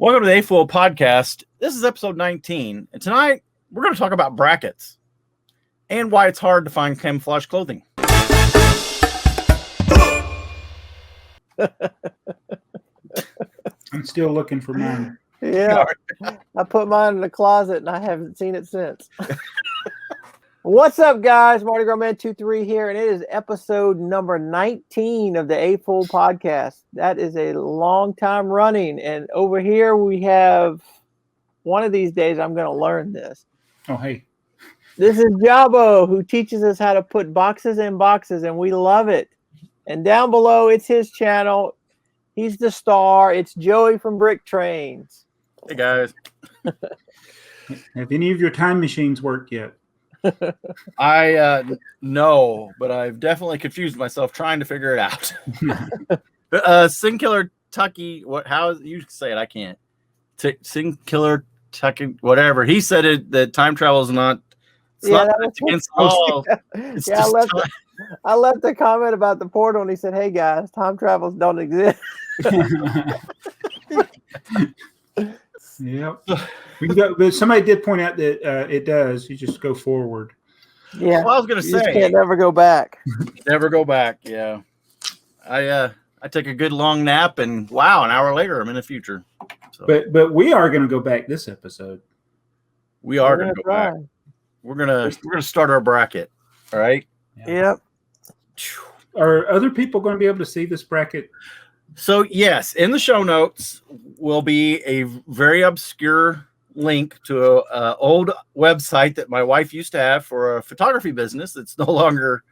Welcome to the AFoOL podcast. This is episode 19, and tonight we're going to talk about brackets and why it's hard to find camouflage clothing. I'm still looking for mine. Yeah, I put mine in the closet and I haven't seen it since. What's up, guys? Mardigrasman23 here, and it is episode number 19 of the AFoOL podcast. That is a long time running, and over here we have one of these days I'm going to learn this. Oh, hey. This is Jabo, who teaches us how to put boxes in boxes, and we love it. And down below, it's his channel. He's the star. It's Joey from BrickTrains. Hey, guys. Have any of your time machines worked yet? No, but I've definitely confused myself trying to figure it out. Singular Tucky, how you say it? I can't. Singular Tucky, whatever. He said it that time travel is not. It's not against the law. I left a comment about the portal, and he said, "Hey guys, time travels don't exist." Yep. We can go, but somebody did point out that it does. You just go forward. Yeah. Well, I was going to say, you can't never go back. Never go back. Yeah. I take a good long nap, and wow, an hour later, I'm in the future. So. But we are going to go back this episode. We are going to go back. We're gonna start our bracket. All right. Yep. Are other people going to be able to see this bracket? So yes, in the show notes will be a very obscure link to an old website that my wife used to have for a photography business. It's no longer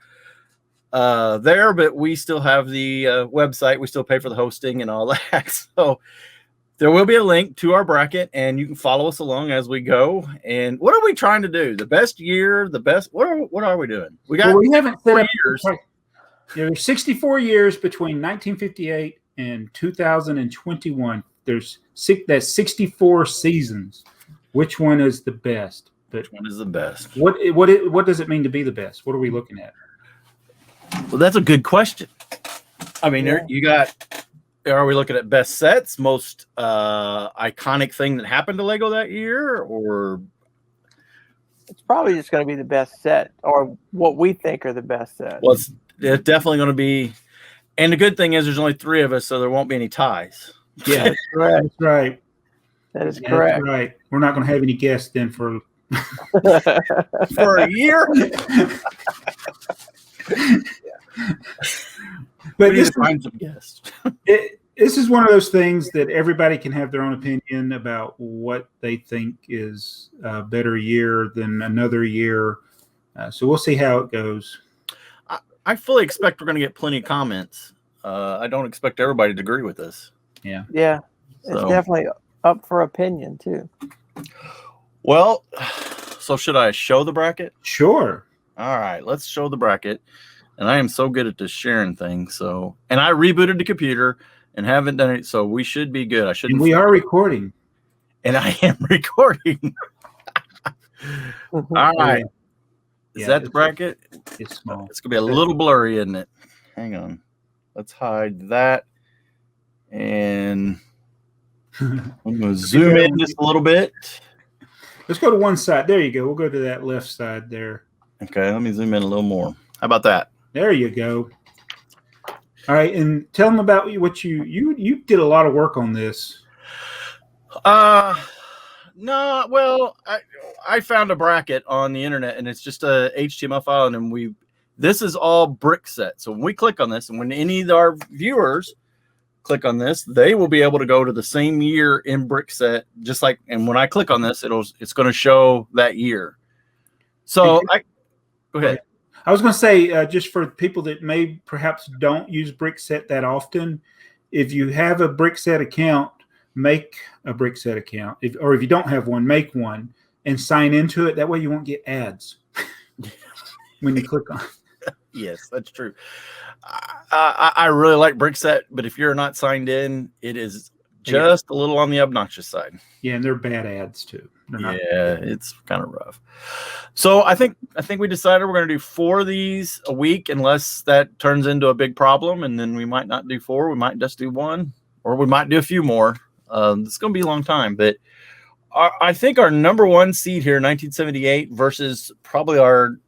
there, but we still have the website. We still pay for the hosting and all that. So there will be a link to our bracket, and you can follow us along as we go. And what are we trying to do? The best year, the best. What are we doing? We haven't 4 years. There's 64 years between 1958 and 2021. That's 64 seasons. Which one is the best? Which one is the best? What does it mean to be the best? What are we looking at? Well, that's a good question. I mean, are we looking at best sets, most iconic thing that happened to Lego that year, or it's probably just going to be the best set, or what we think are the best sets. Well, it's definitely going to be. And the good thing is there's only 3 of us, so there won't be any ties. Yeah, that's correct. That's right. That is correct. That's right. We're not going to have any guests then for a year. But this find some guests. This is one of those things that everybody can have their own opinion about what they think is a better year than another year. So we'll see how it goes. I fully expect we're going to get plenty of comments. I don't expect everybody to agree with this. Yeah. It's definitely up for opinion too. Well, so should I show the bracket? Sure. All right, let's show the bracket. And I am so good at this sharing thing. And I rebooted the computer and haven't done it, so we should be good. And we are recording. And I am recording. All right. Is that the bracket? It's small. It's going to be a little blurry, isn't it? Hang on. Let's hide that. And I'm going to zoom in just a little bit. Let's go to one side. There you go. We'll go to that left side there. Okay, let me zoom in a little more. How about that? There you go. All right, and tell them about what you did a lot of work on this. No, well, I found a bracket on the internet, and it's just a HTML file, and this is all brick set. So when we click on this, and when any of our viewers click on this, they will be able to go to the same year in brick set, just like. And when I click on this, it's going to show that year. So go ahead. I was going to say, just for people that may perhaps don't use BrickSet that often, if you have a BrickSet account, make a BrickSet account. Or if you don't have one, make one and sign into it. That way you won't get ads when you click on it. Yes, that's true. I really like BrickSet, but if you're not signed in, it is just a little on the obnoxious side. Yeah, and they're bad ads too. It's kind of rough. So I think we decided we're going to do 4 of these a week, unless that turns into a big problem, and then we might not do 4. We might just do 1, or we might do a few more. It's going to be a long time, but I think our number one seed here, 1978, versus probably our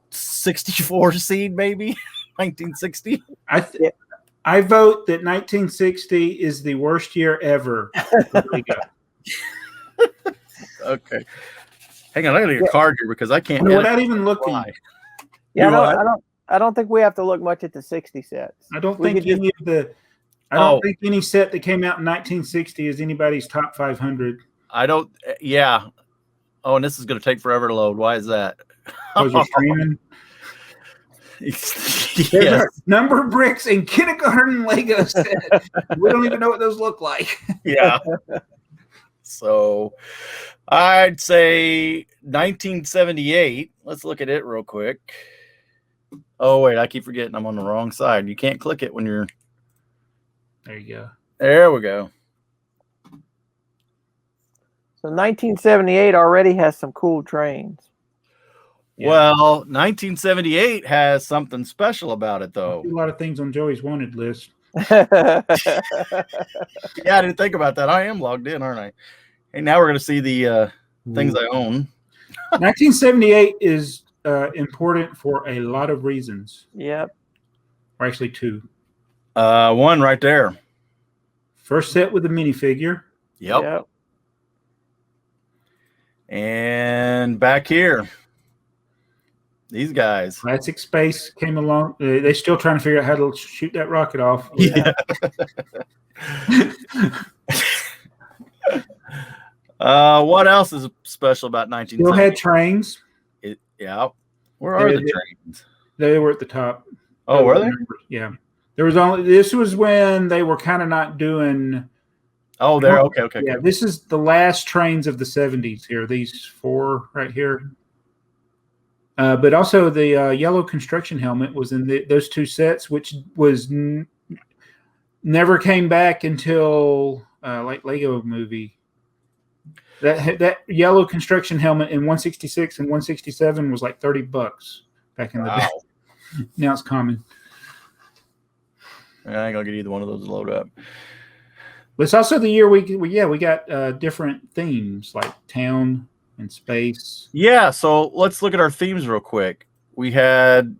64 seed, maybe 1960. I vote that 1960 is the worst year ever. Okay. Hang on, I got to get a card here because I can't. Without even looking. Yeah, I don't think we have to look much at the 60 sets. I don't think any set that came out in 1960 is anybody's top 500. I don't. Yeah. Oh, and this is going to take forever to load. Why is that? Because you're streaming. Yes. Number of bricks in kindergarten Lego set. We don't even know what those look like. Yeah. So I'd say 1978. Let's look at it real quick. Oh, wait, I keep forgetting I'm on the wrong side. You can't click it when you're. There you go. There we go. So 1978 already has some cool trains. Yeah. Well, 1978 has something special about it, though. A lot of things on Joey's wanted list. Yeah, I didn't think about that. I am logged in, aren't I? Hey, now we're going to see the things I own. 1978 is important for a lot of reasons. Yep. Or actually two. One right there. First set with the minifigure. Yep. And back here. These guys. Classic Space came along. They're still trying to figure out how to shoot that rocket off. Yeah. What else is special about 1970? Still had trains. Yeah. Where are the trains? They were at the top. Oh, were they? Yeah. This was when they were kind of not doing. Oh, there. Okay. Yeah, this is the last trains of the 70s here. These four right here. But also the yellow construction helmet was in those two sets, which was never came back until like Lego Movie. That yellow construction helmet in 166 and 167 was like $30 back in the day. Now it's common. I ain't gonna get either one of those to load up. But it's also the year we got different themes like town and space. Yeah, so let's look at our themes real quick. We had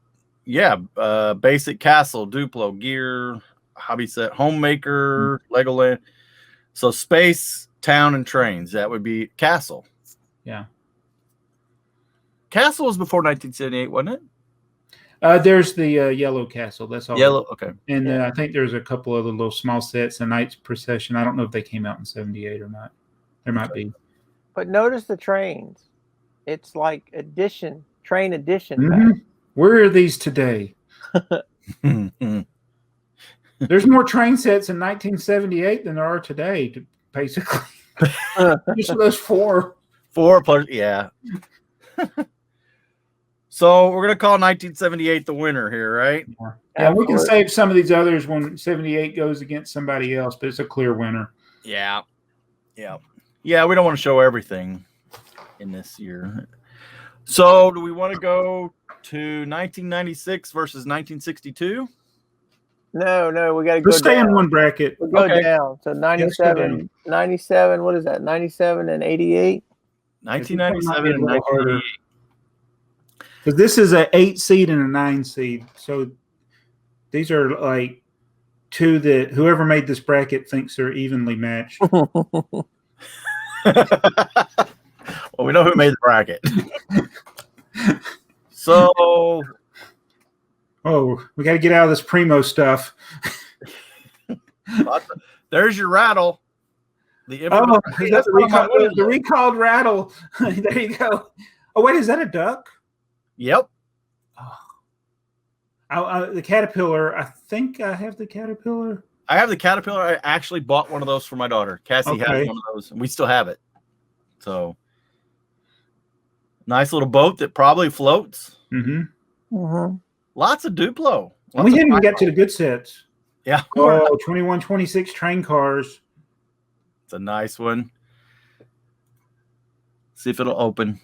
basic castle, Duplo, gear, hobby set, homemaker, Legoland. So space, town, and trains. That would be castle. Yeah. Castle was before 1978, wasn't it? There's the yellow castle. That's all. Yellow, okay. And I think there's a couple other little small sets, a Knight's Procession. I don't know if they came out in 78 or not. There might be. But notice the trains. It's like train edition. Mm-hmm. Where are these today? There's more train sets in 1978 than there are today, basically. Just those four. Four plus, yeah. So we're going to call 1978 the winner here, right? Yeah, we can save some of these others when 78 goes against somebody else, but it's a clear winner. Yeah. Yeah. Yeah, we don't want to show everything in this year. So do we want to go to 1996 versus 1962? No, we got to go Let's stay down. in one bracket. We'll go down. So 97, what is that? 97 and 88? 1997 and 1988. Because this is an 8 seed and a 9 seed. So these are like two that whoever made this bracket thinks they're evenly matched. Well, we know who made the bracket. So, we got to get out of this Primo stuff. There's your rattle. The recalled rattle. There you go. Oh, wait, is that a duck? Yep. The caterpillar. I think I have the caterpillar. I have the caterpillar. I actually bought one of those for my daughter. Cassie has one of those, and we still have it. So, nice little boat that probably floats. Mm-hmm. Mm-hmm. Lots of Duplo. We didn't even get to the good sets. Yeah. Oh, 2126 train cars. It's a nice one. See if it'll open.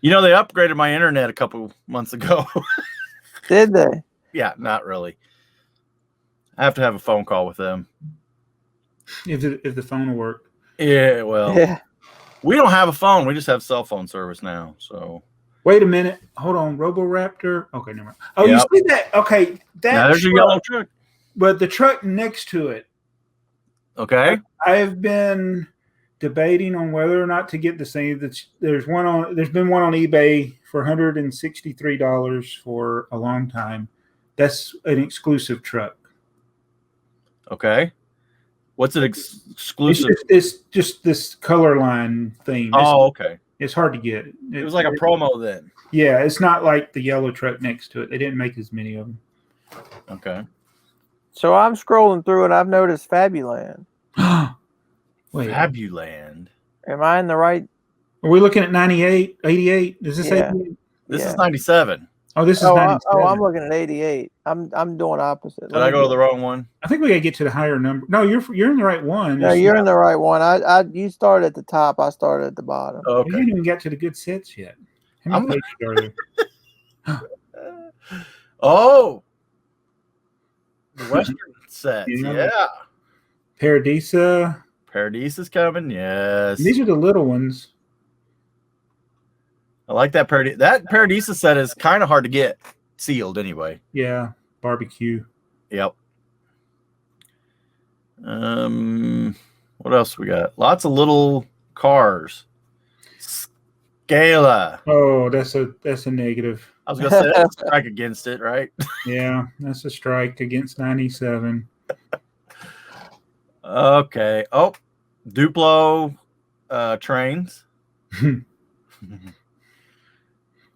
You know, they upgraded my internet a couple months ago. Did they? Yeah, not really. I have to have a phone call with them. if the phone will work. Yeah, well, Yeah. we don't have a phone. We just have cell phone service now. So Wait a minute. Hold on. Roboraptor. Okay, never mind. Oh, Yep. you see that? Okay, now there's a yellow truck. but the truck next to it. Okay. I've been debating on whether or not to get the same. There's been one on eBay for $163 for a long time. That's an exclusive truck. Okay. What's it exclusive? It's just this color line theme. Okay. It's hard to get. It was like a promo then. Yeah, it's not like the yellow truck next to it. They didn't make as many of them. Okay. So I'm scrolling through and I've noticed Fabuland. Wait, Fabuland. Am I in the right? are we looking at 98, 88? Is this Yeah. 88? This is 97. Oh, this is Oh, 97. I'm looking at 88. I'm doing opposite. Did I go to the wrong one? I think we gotta get to the higher number. No, you're in the right one. No, you're in the right one. You started at the top. I started at the bottom. You Okay. didn't even get to the good sets yet. How many pages are there? Oh. The Western sets. Yeah. Yeah. Paradisa. Paradise is coming. Yes. These are the little ones. I like that Paradise. That Paradisa set is kind of hard to get sealed anyway. Yeah, barbecue. Yep. What else we got? Lots of little cars. Scala. Oh, that's a negative. I was gonna say that's a strike against it, right? Yeah, that's a strike against 97. Okay. Oh, Duplo trains.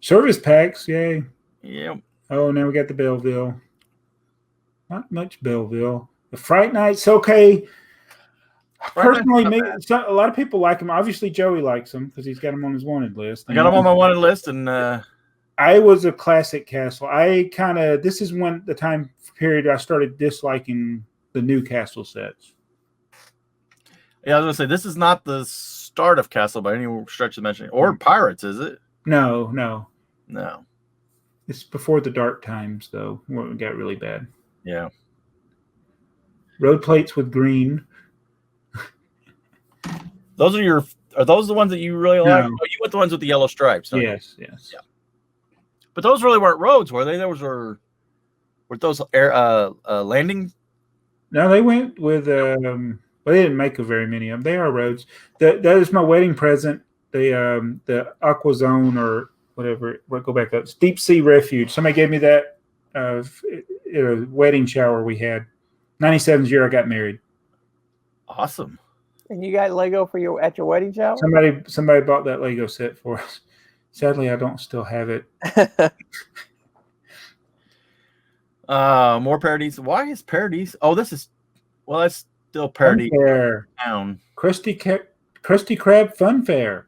Service packs, yay. Yep. Oh, now we got the Belleville. Not much Belleville. The Fright Nights, okay. Personally, a lot of people like them. Obviously, Joey likes them because he's got them on his wanted list. I got them on my wanted list, and I was a classic Castle. This is when the time period I started disliking the new Castle sets. yeah, I was gonna say this is not the start of Castle by any stretch of mentioning, or Pirates, is it? No. No. It's before the dark times, though, where it got really bad. Yeah. Road plates with green. Those are those the ones that you really like? No. Oh, you went the ones with the yellow stripes. Don't you? Yes. Yeah. But those really weren't roads, were they? Were those air landing? No, they went with well, they didn't make very many of them. They are roads. That is my wedding present. The Aqua Zone or whatever. We'll go back up. It's Deep Sea Refuge. Somebody gave me that at a wedding shower we had. 97's year I got married. Awesome. And you got Lego at your wedding shower? Somebody bought that Lego set for us. Sadly, I don't still have it. More Paradise. Why is Paradise? Oh, that's still Paradise Town. Krusty Krab Fun Fair.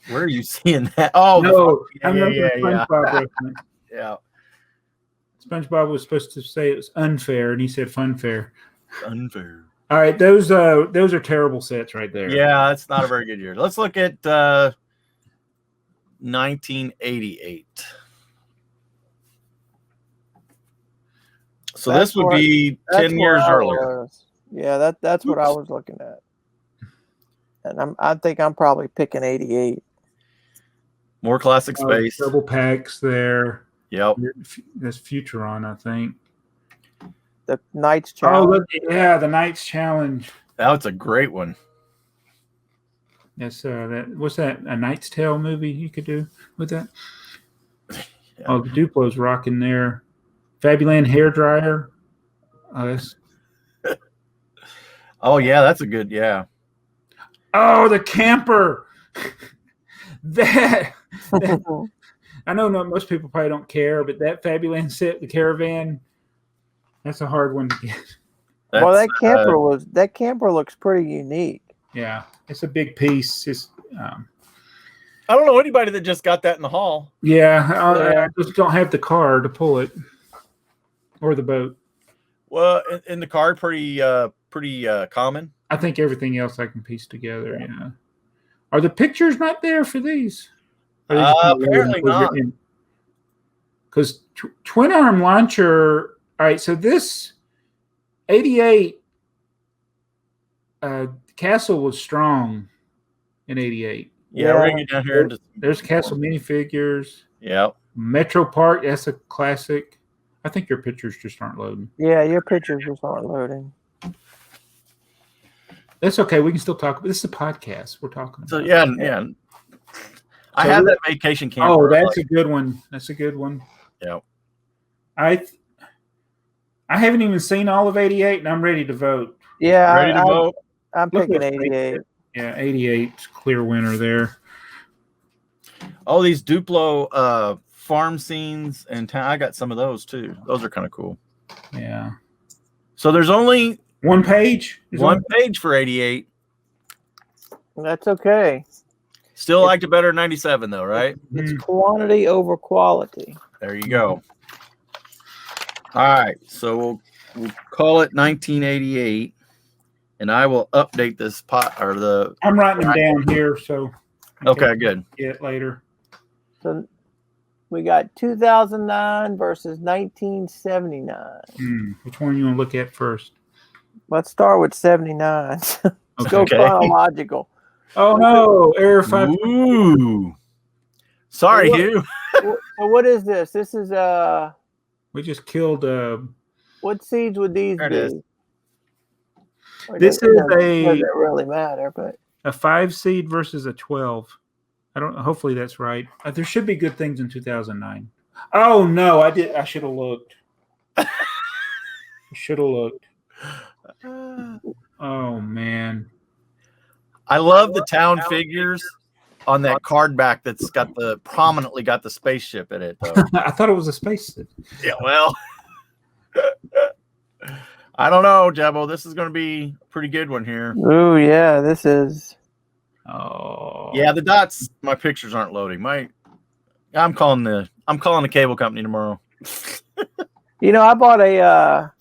Where are you seeing that? Oh, no, SpongeBob reference. Yeah. SpongeBob was supposed to say it was unfair, and he said fun fair. Unfair. All right, those are terrible sets right there. Yeah, it's not a very good year. Let's look at 1988. So this would be 10 years earlier. Yeah, that's what I was looking at. And I think I'm probably picking 88. More classic space. Double packs there. Yep. That's Futuron, I think. The Knights Challenge. Oh, yeah, the Knights Challenge. That's a great one. That's what's that? A Knight's Tale movie you could do with that? Yeah. Oh, the Duplo's rocking there. Fabuland hair dryer. Oh yeah, that's a good Oh, the camper. that I know most people probably don't care, but that Fabuland set, the caravan, that's a hard one to get. Well, that camper looks pretty unique. Yeah, it's a big piece. I don't know anybody that just got that in the hall. I just don't have the car to pull it or the boat. Well, in the car, pretty common. I think everything else I can piece together. Yeah. Are the pictures not there for these? Apparently not. Because twin arm launcher. All right, so this 88 Castle was strong in '88. Yeah, we're gonna get down here. There's Castle minifigures. Yep. Metro Park, that's a classic. I think your pictures just aren't loading. Yeah, your pictures just aren't loading. That's okay. We can still talk. This is a podcast. We're talking. So yeah. I So have that vacation camper. Oh, that's a good one. That's a good one. Yep. I haven't even seen all of '88, and I'm ready to vote. Yeah, Ready to vote? I'm picking '88. Yeah, '88's clear winner there. Oh, these Duplo farm scenes and town. I got some of those too. Those are kind of cool. Yeah. So there's only one page. One page for '88. That's okay. Still liked it better than '97 though, right? It's quantity over quality. There you go. All right, so we'll call it 1988, and I will update this I'm writing them down here, so. Okay, good. Get it later. So we got 2009 versus 1979. Which one you want to look at first? Let's start with 79. Let's go chronological. Oh no, error 5. Ooh. Sorry, Hugh. So what is this? This is we just killed what seeds would these There it be? is. This is doesn't really matter, but a 5 seed versus a 12. I don't. Hopefully that's right. There should be good things in 2009. Oh no, I should have looked. I should have looked. Oh man. I love the town figures on that card back that's got prominently got the spaceship in it though. I thought it was a space. Yeah, well. I don't know, Jabbo. This is going to be a pretty good one here. Oh yeah, this is. Oh yeah, the dots. My pictures aren't loading. I'm calling the cable company tomorrow. You know, I bought a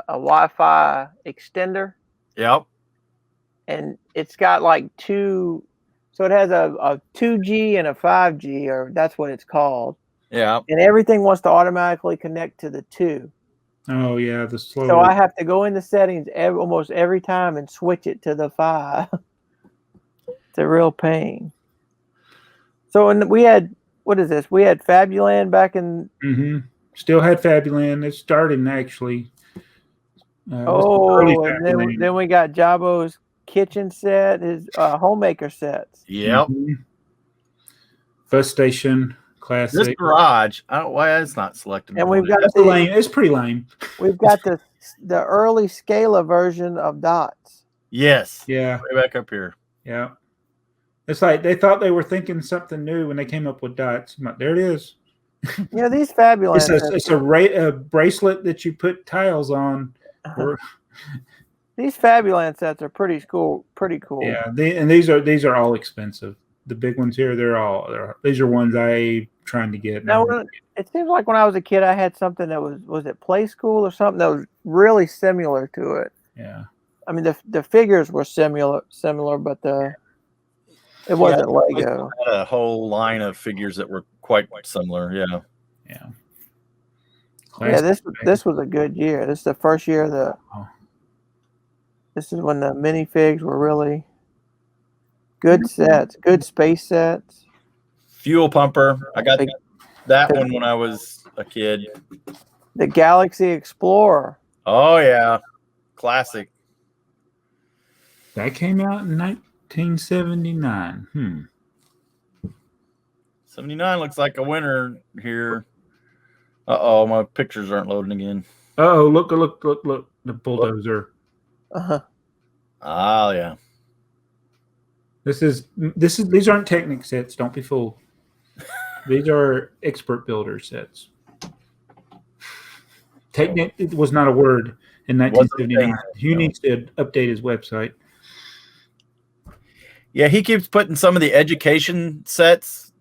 Wi-Fi extender. Yep. And it's got like two, so it has a 2G and a 5G, or that's what it's called. Yeah. And everything wants to automatically connect to the 2. Oh yeah, the slow. So I have to go into settings almost every time and switch it to the 5. It's a real pain. So we had, what is this? We had Fabuland back in. Still had Fabuland. It's starting actually. And then we got Jabbo's kitchen set, his homemaker sets. Yep. Bus station classic. This garage, I don't know why it's not selected. And we've got lame. It's pretty lame. We've got the early Scala version of dots. Yes. Yeah. Way back up here. Yeah. It's like they thought they were thinking something new when they came up with dots. There it is. You know, these fabulous. It's a bracelet that you put tiles on. These Fabuland sets are pretty cool. Yeah, these are all expensive. The big ones here, these are ones I trying to get. Now, it seems like when I was a kid, I had something that was it Play School or something that was really similar to it. Yeah. I mean, the figures were similar, but it wasn't Lego. I had a whole line of figures that were quite similar. Yeah. Yeah. Classic. Yeah, this was a good year. This is the first year this is when the minifigs were really good sets, good space sets. Fuel pumper. I got that one when I was a kid. The Galaxy Explorer. Oh yeah, classic. That came out in 1979. 79 looks like a winner here. Uh-oh, my pictures aren't loading again. Uh-oh, look, the bulldozer. Oh, yeah. These aren't Technic sets, don't be fooled. These are expert builder sets. Technic was not a word in 1979. Hugh needs to update his website. Yeah, he keeps putting some of the education sets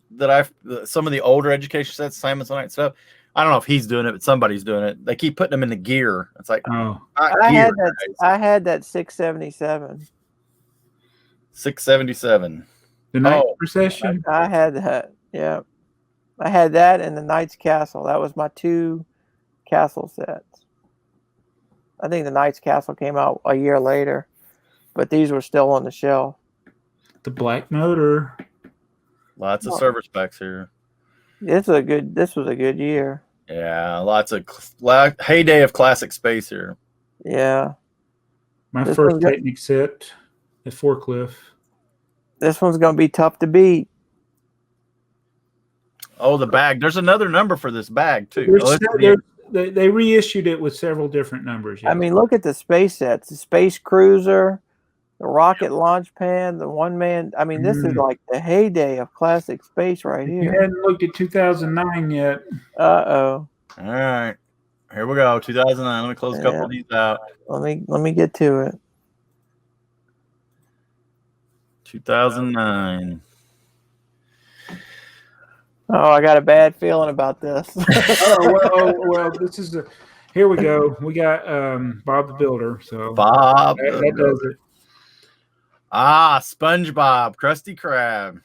some of the older education sets, Samsonite stuff. I don't know if he's doing it, but somebody's doing it. They keep putting them in the gear. It's like, I had that 677. 677. The Night Procession? I had that. Yeah. I had that and the Knight's Castle. That was my 2 castle sets. I think the Knight's Castle came out a year later. but these were still on the shelf. The black motor. Lots of server specs here. This was a good year. Yeah, lots of heyday of classic space here. Yeah. My first Technic set at Forklift. This one's going to be tough to beat. Oh, the bag. There's another number for this bag, too. They reissued it with several different numbers. Yeah. I mean, look at the space sets. The Space Cruiser, the Rocket Launch Pad, the one-man. I mean, this is like the heyday of classic space right here. You hadn't looked at 2009 yet. Uh-oh. All right. Here we go. 2009. Let me close a couple of these out. Let me get to it. 2009. Oh, I got a bad feeling about this. well, this is here we go. We got Bob the Builder. So Bob that does it. SpongeBob, Krusty Krab.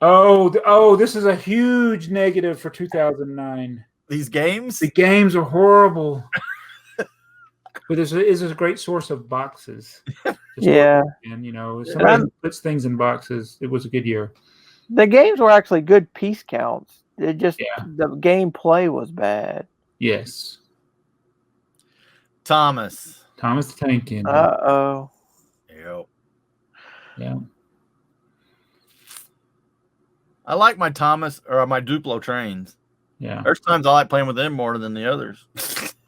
Oh, this is a huge negative for 2009. These games? The games are horrible. But this is a great source of boxes. Yeah. And, somebody puts things in boxes. It was a good year. The games were actually good piece counts. It just, the gameplay was bad. Yes. Thomas the Tank Engine. Uh-oh. Yep. Yeah. I like my Thomas or my Duplo trains. Yeah. There's times I like playing with them more than the others.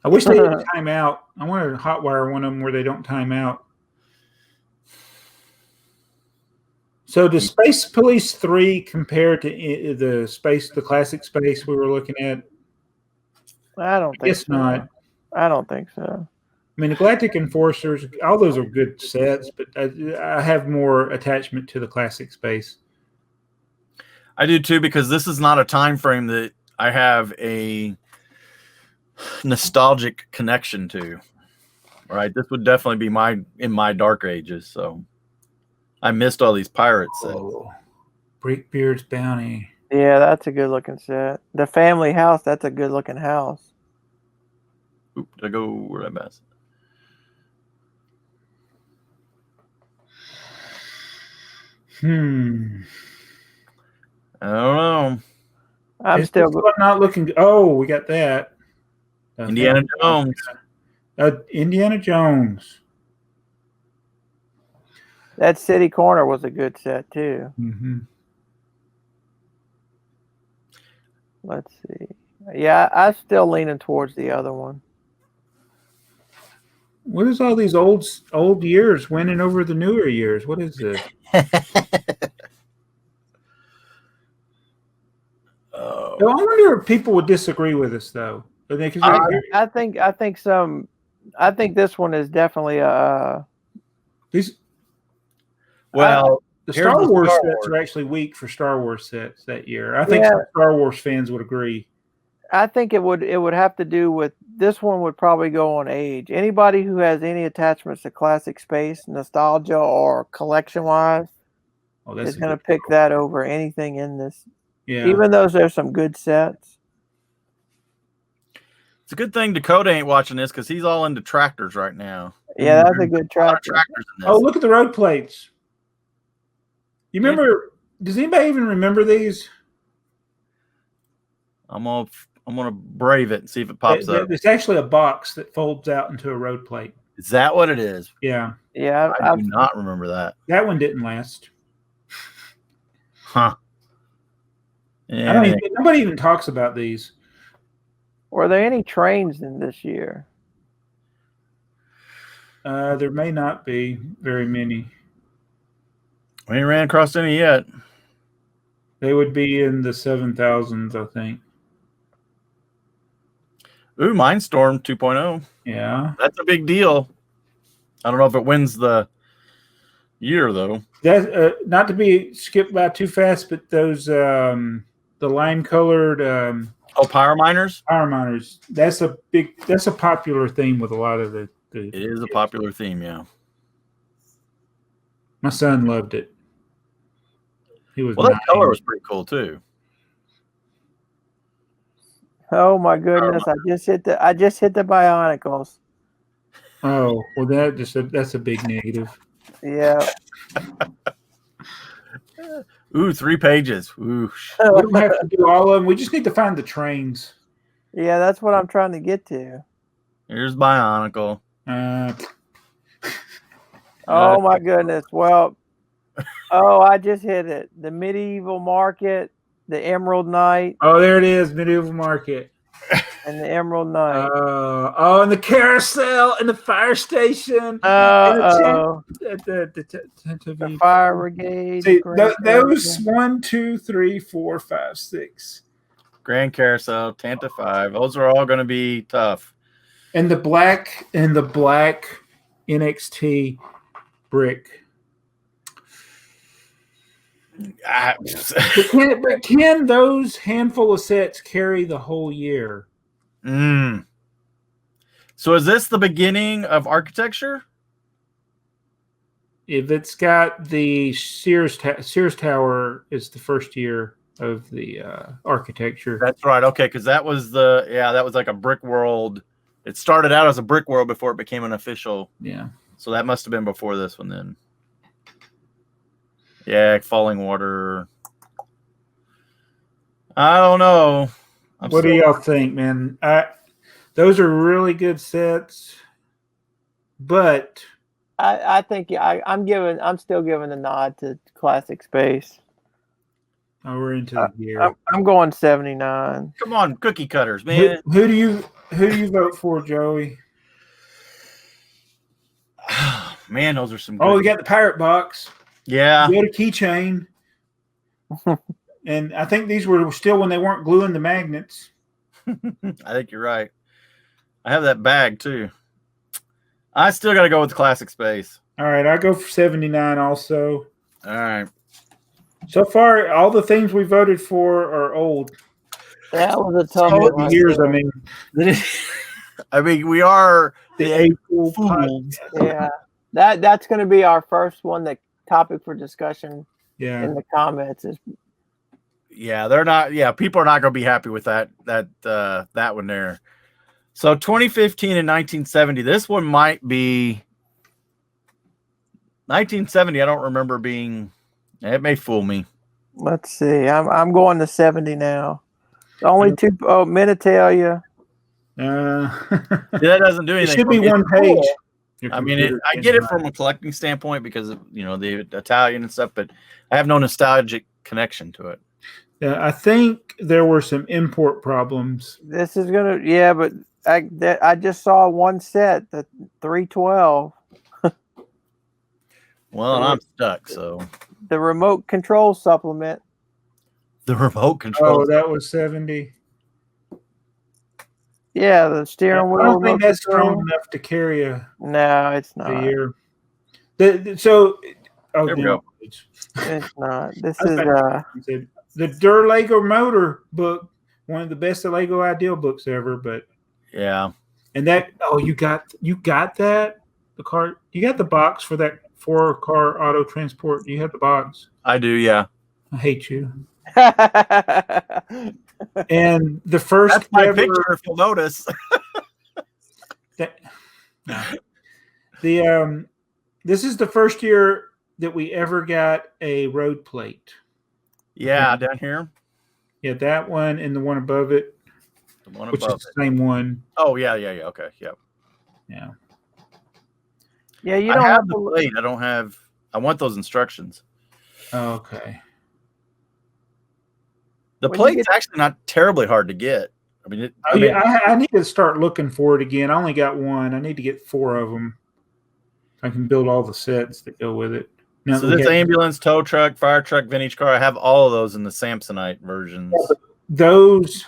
I wish they didn't time out. I wanted to hotwire one of them where they don't time out. So does Space Police 3 compare to the classic space we were looking at? I don't think so. Not. I don't think so. I mean, the Galactic Enforcers, all those are good sets, but I have more attachment to the classic space. I do too, because this is not a time frame that I have a nostalgic connection to. Right? This would definitely be in my dark ages, so I missed all these pirate sets. Oh, Breakbeard's Bounty. Yeah, that's a good looking set. The family house, that's a good looking house. Oop, did I go where did I mess? I don't know. I'm still not looking. Oh, we got that. Indiana Jones. Indiana Jones. That City Corner was a good set too. Mm-hmm. Let's see. Yeah, I'm still leaning towards the other one. What is all these old years winning over the newer years? What is this? I wonder if people would disagree with us, though. I think this one is definitely these. Well, the Star Wars sets are actually weak for Star Wars sets that year. I think some Star Wars fans would agree. I think it would have to do with this one would probably go on age. Anybody who has any attachments to classic space, nostalgia, or collection wise is going to pick that over anything in this. Yeah. Even though there's some good sets. It's a good thing Dakota ain't watching this because he's all into tractors right now. Yeah, that's a good tractor. Oh, look at the road plates. You remember? Does anybody even remember these? I'm gonna brave it and see if it pops up. It's actually a box that folds out into a road plate. Is that what it is? Yeah. Yeah. I do not remember that. That one didn't last. Huh. Yeah. Nobody even talks about these. Were there any trains in this year? There may not be very many. We ain't ran across any yet. They would be in the 7,000s, I think. Ooh, Mindstorm 2.0. Yeah. That's a big deal. I don't know if it wins the year, though. That not to be skipped by too fast, but those the lime-colored Power Miners? Power Miners. That's a popular theme with a lot of the it is a popular theme, yeah. My son loved it. He was that color was pretty cool too. Oh my goodness! I just hit the Bionicles. Oh, well, that's a big negative. Yeah. Ooh, 3 pages. Ooh. We don't have to do all of them. We just need to find the trains. Yeah, that's what I'm trying to get to. Here's Bionicle. Oh my goodness. Well, I just hit it. The medieval market, the Emerald Knight, Oh, there it is, medieval market. and the Emerald Knight. And the carousel and the fire station. The The fire brigade. See, the those 1, 2, 3, 4, 5, 6. Grand Carousel, Tanta 5. Those are all going to be tough. And the black NXT brick. But can those handful of sets carry the whole year? So is this the beginning of architecture? If it's got the Sears Tower is the first year of the architecture. That's right. Okay, because that was that was like a brick world. It started out as a brick world before it became an official. Yeah. So that must have been before this one then. Yeah, Falling Water. I don't know. What do y'all think, man? Those are really good sets, but I think I'm still giving a nod to Classic Space. Oh, we're into the year. I'm going 79. Come on, cookie cutters, man. Who do you vote for, Joey? Man, those are some. Oh, we got the pirate box. Yeah. You got a keychain. And I think these were still when they weren't gluing the magnets. I think you're right. I have that bag too. I still got to go with Classic Space. All right, I go for 79 also. All right. So far, all the things we voted for are old. That was a tough one. Years, I mean, we are the AFoOL. Yeah, that's going to be our first one. The topic for discussion. Yeah. In the comments is. Yeah, they're not. Yeah, people are not going to be happy with that one there. So 2015 and 1970. This one might be 1970. I don't remember being. It may fool me. Let's see. I'm going to 70 now. Only two. Oh, Minitalia. That doesn't do anything. It should be one page. I mean, I get it from a collecting standpoint because of, the Italian and stuff, but I have no nostalgic connection to it. Yeah, I think there were some import problems. This is gonna, but I just saw one set, the 312. Well, I'm stuck, so. The remote control supplement. The remote control. Oh, that was 70. Yeah, the steering wheel. I don't think that's strong enough to carry No, it's not. A year. There we go. It's not. This is the Der Lego Motor book, one of the best Lego Ideal books ever. But yeah, and that you got that the car. You got the box for that 4-car auto transport. You have the box. I do. Yeah. I hate you. And the first that's my picture, if you'll notice. This is the first year that we ever got a road plate. Yeah, down here. Yeah, that one and the one above it. The one which above is the same one. Oh yeah. Okay. Yep. Yeah. Yeah, you don't have the plate. I don't have. I want those instructions. Okay. The plate's actually not terribly hard to get. I mean, I need to start looking for it again. I only got one. I need to get 4 of them. I can build all the sets that go with it. Now, so this ambulance, tow truck, fire truck, vintage car, I have all of those in the Samsonite versions. Those,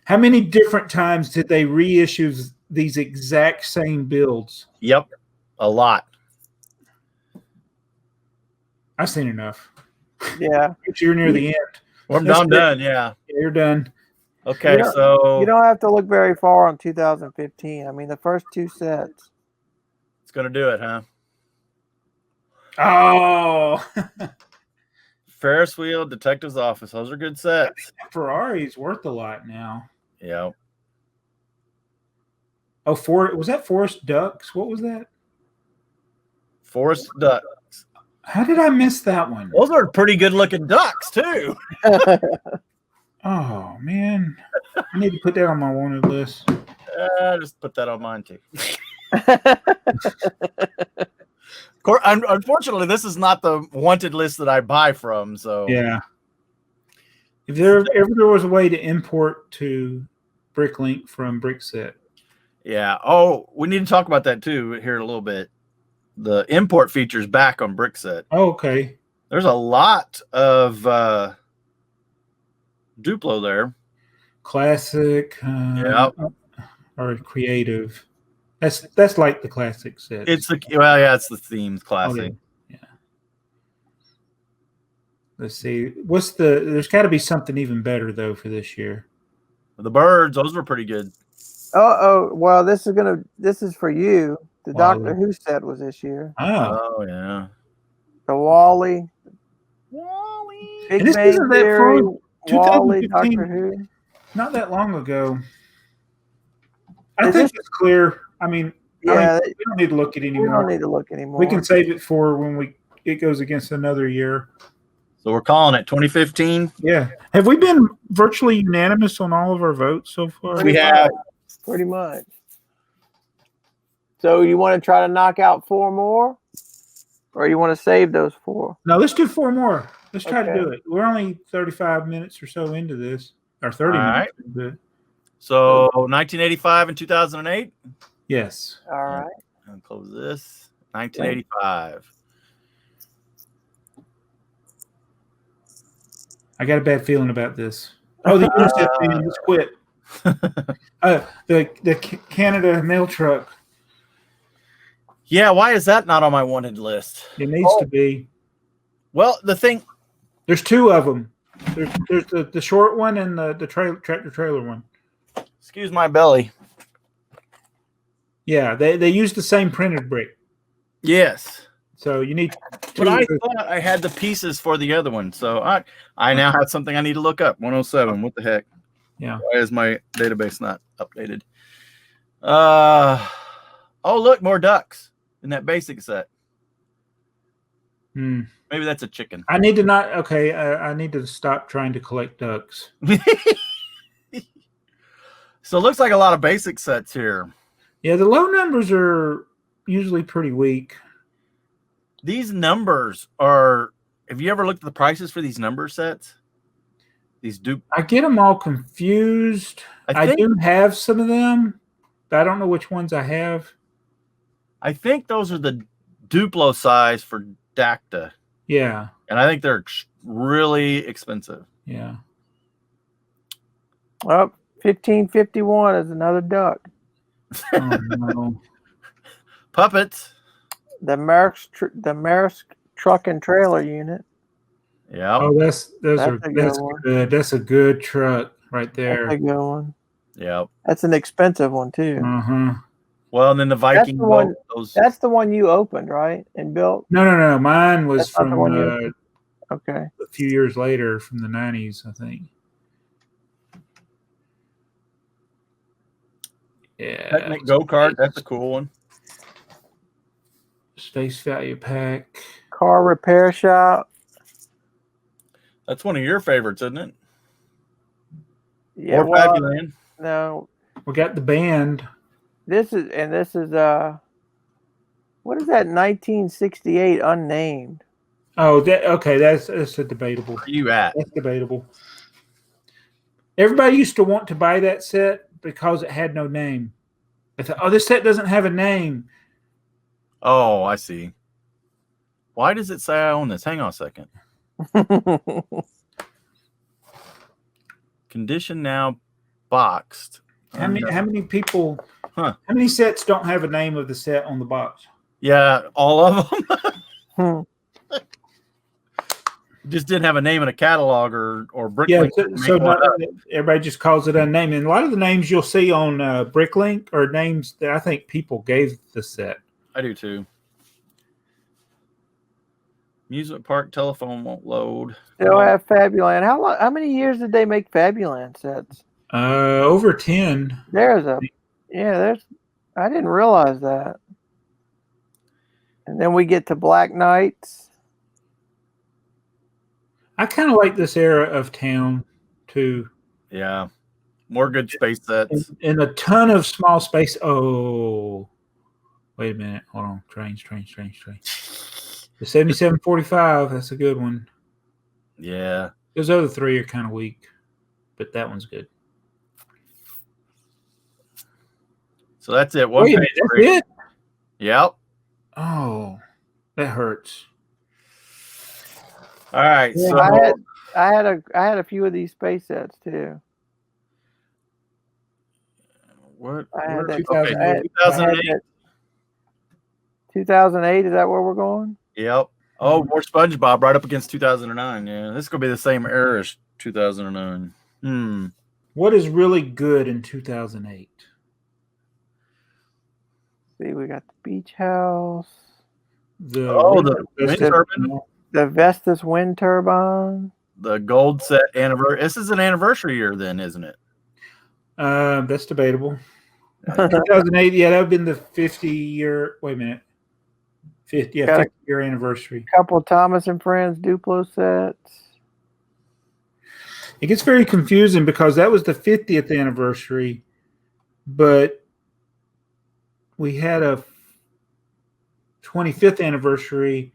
how many different times did they reissue these exact same builds? Yep, a lot. I've seen enough. Yeah. You're near the end. Well, I'm done. Yeah, you're done. Okay, so you don't have to look very far on 2015. I mean, the first 2 sets. It's gonna do it, huh? Oh, Ferris wheel, detective's office. Those are good sets. Ferrari's worth a lot now. Yeah. was that Forest Ducks? What was that? Forest duck. How did I miss that one? Those are pretty good looking ducks too. Oh man, I need to put that on my wanted list. Just put that on mine too. Unfortunately, this is not the wanted list that I buy from. So yeah, if there ever was a way to import to Bricklink from BrickTsar. Yeah. Oh, we need to talk about that too here in a little bit. The import features back on BrickTsar. Oh, okay. There's a lot of Duplo there. Classic, or creative. That's like the classic set. It's the it's the themed classic. Oh, yeah. Let's see. There's got to be something even better though for this year. The birds, those were pretty good. Well, this is for you. The Doctor Who set was this year. Oh yeah. The Wally. Big Bang Theory. Wally, Doctor Who. Not that long ago. I think it's clear. I mean, we don't need to look at it anymore. We don't need to look anymore. We can save it for when it goes against another year. So we're calling it 2015. Yeah. Have we been virtually unanimous on all of our votes so far? We have. Pretty much. So you want to try to knock out 4 more? Or you want to save those 4? No, let's do 4 more. Let's try to do it. We're only 35 minutes or so into this. Or 30 minutes into it. So 1985 and 2008? Yes. All right. I'll close this. 1985. I got a bad feeling about this. Oh, the UNICEF thing just quit. The Canada mail truck. Yeah, why is that not on my wanted list? It needs to be. Well, there's 2 of them. There's the short one and the tractor trailer one. Excuse my belly. Yeah, they use the same printed brick. Yes. So you need. But I thought I had the pieces for the other one, so I now have something I need to look up. 107. What the heck? Yeah. Why is my database not updated? Oh, look, more ducks in that basic set. Maybe that's a chicken. I need to I need to stop trying to collect ducks. So it looks like a lot of basic sets here. Yeah, the low numbers are usually pretty weak. These numbers are. Have you ever looked at the prices for these number sets? I get them all confused. I do have some of them, but I don't know which ones I have. I think those are the Duplo size for Dacta. Yeah. And I think they're really expensive. Yeah. Well, 1551 is another duck. Oh, no. Puppets. The Maersk truck and trailer unit. Yeah. Oh, that's good. That's a good truck right there. That's a good one. Yeah. That's an expensive one too. Uh-huh. Well, and then the Viking boat. That's the one you opened, right? And built? No. Mine was from a few years later, from the 90s, I think. Yeah. Technic go-kart. That's a cool one. Space Value Pack. Car repair shop. That's one of your favorites, isn't it? Yeah. Or Fabuland. No. We got the band. This is what is that 1968 unnamed? Oh, that's a debatable. Where are you at? That's debatable. Everybody used to want to buy that set because it had no name. They thought, this set doesn't have a name. Oh, I see. Why does it say I own this? Hang on a second. Condition now boxed. How many people? How many sets don't have a name of the set on the box? Yeah, all of them. Just didn't have a name in a catalog or Bricklink. Yeah, so everybody just calls it unnamed. And a lot of the names you'll see on Bricklink are names that I think people gave the set. I do too. Amusement park telephone won't load. Still have Fabuland. How many years did they make Fabuland sets? Over 10. There's I didn't realize that. And then we get to Black Knights. I kind of like this era of town too. Yeah. More good space sets. And a ton of small space. Oh, wait a minute. Hold on. Trains. The 7745. That's a good one. Yeah. Those other three are kind of weak, but that one's good. So that's it. Wait a minute. That's it? Yep. Oh, that hurts. All right. Yeah, So I had a few of these space sets too. what? I had that, 2008. 2008. Is that where we're going? Yep. Oh, more SpongeBob right up against 2009. Yeah, this is gonna be the same era as 2009. What is really good in 2008? See, we got the Beach House. The wind turbine. The Vestas wind turbine. The gold set anniversary. This is an anniversary year, then, isn't it? That's debatable. 2008. Yeah, that would have been the 50-year. Wait a minute. 50-year anniversary. Couple Thomas and Friends Duplo sets. It gets very confusing because that was the 50th anniversary, but we had a 25th anniversary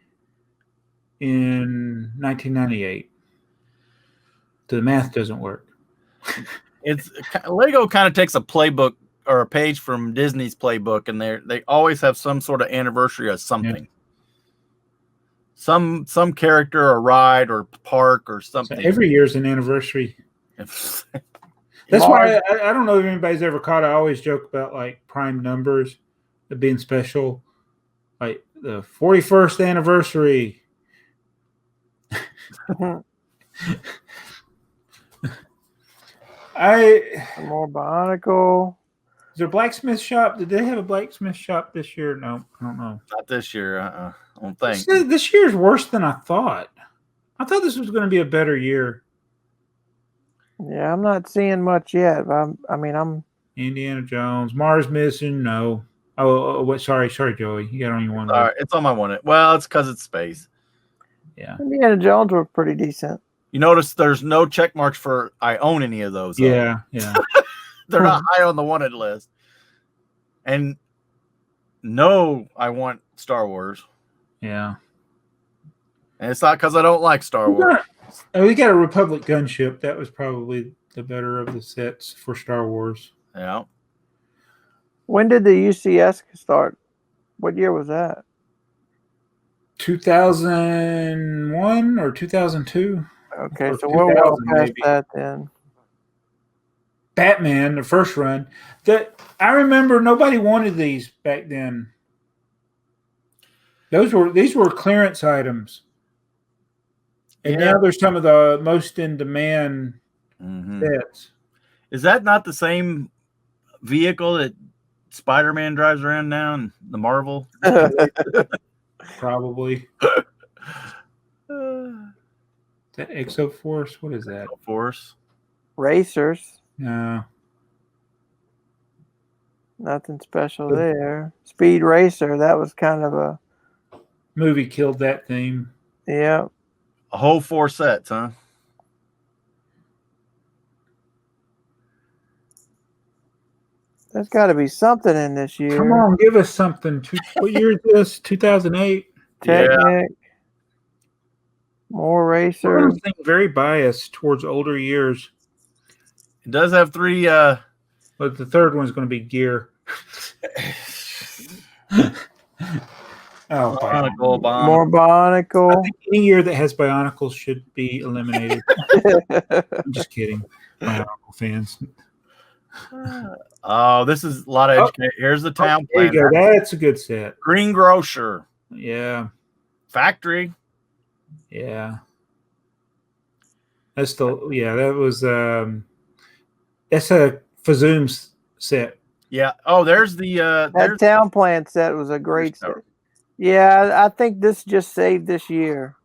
in 1998. So the math doesn't work. It's Lego kind of takes a playbook or a page from Disney's playbook, and they always have some sort of anniversary of something. Yeah. Some character or ride or park or something. So every year's an anniversary. That's why I don't know if anybody's ever caught. I always joke about like prime numbers being special, like the 41st anniversary. More Bionicle. Is there a blacksmith shop? Did they have a blacksmith shop this year? No, I don't know. Not this year. I don't think. This year's worse than I thought. I thought this was going to be a better year. Yeah, I'm not seeing much yet. But I'm Indiana Jones. Mars missing. No. Oh, sorry, Joey. You got on your one. All right, it's on my one. Well, it's because it's space. Yeah. Indiana Jones were pretty decent. You notice there's no check marks for I own any of those. Though. Yeah. They're not high on the wanted list. And no, I want Star Wars. Yeah. And it's not because I don't like Star Wars. We got a Republic gunship. That was probably the better of the sets for Star Wars. Yeah. When did the UCS start? What year was that? 2001 or 2002. Okay, so we're well past that then. Batman, the first run. That I remember nobody wanted these back then. These were clearance items. And now they're some of the most in demand sets. Is that not the same vehicle that Spider-Man drives around now in the Marvel? Probably. That Exoforce? What is that? Exoforce. Racers. No. Nothing special there. Speed Racer. That was kind of a movie killed that theme. Yeah. A whole 4 sets, huh? There's got to be something in this year. Come on, give us something. What year is this? 2008? Technic. Yeah. More Racers. Very biased towards older years. It does have 3. But the third one's going to be Gear. Oh, Bionicle. More Bionicle. I think any year that has Bionicles should be eliminated. I'm just kidding. Bionicle fans. Oh, this is a lot of education. Here's the town plan. There you go. That's a good set. Greengrocer. Yeah. Factory. Yeah. That's the that was that's a Fazoom's set. Yeah. Oh, there's the that town plan set was a great set. Yeah, I think this just saved this year.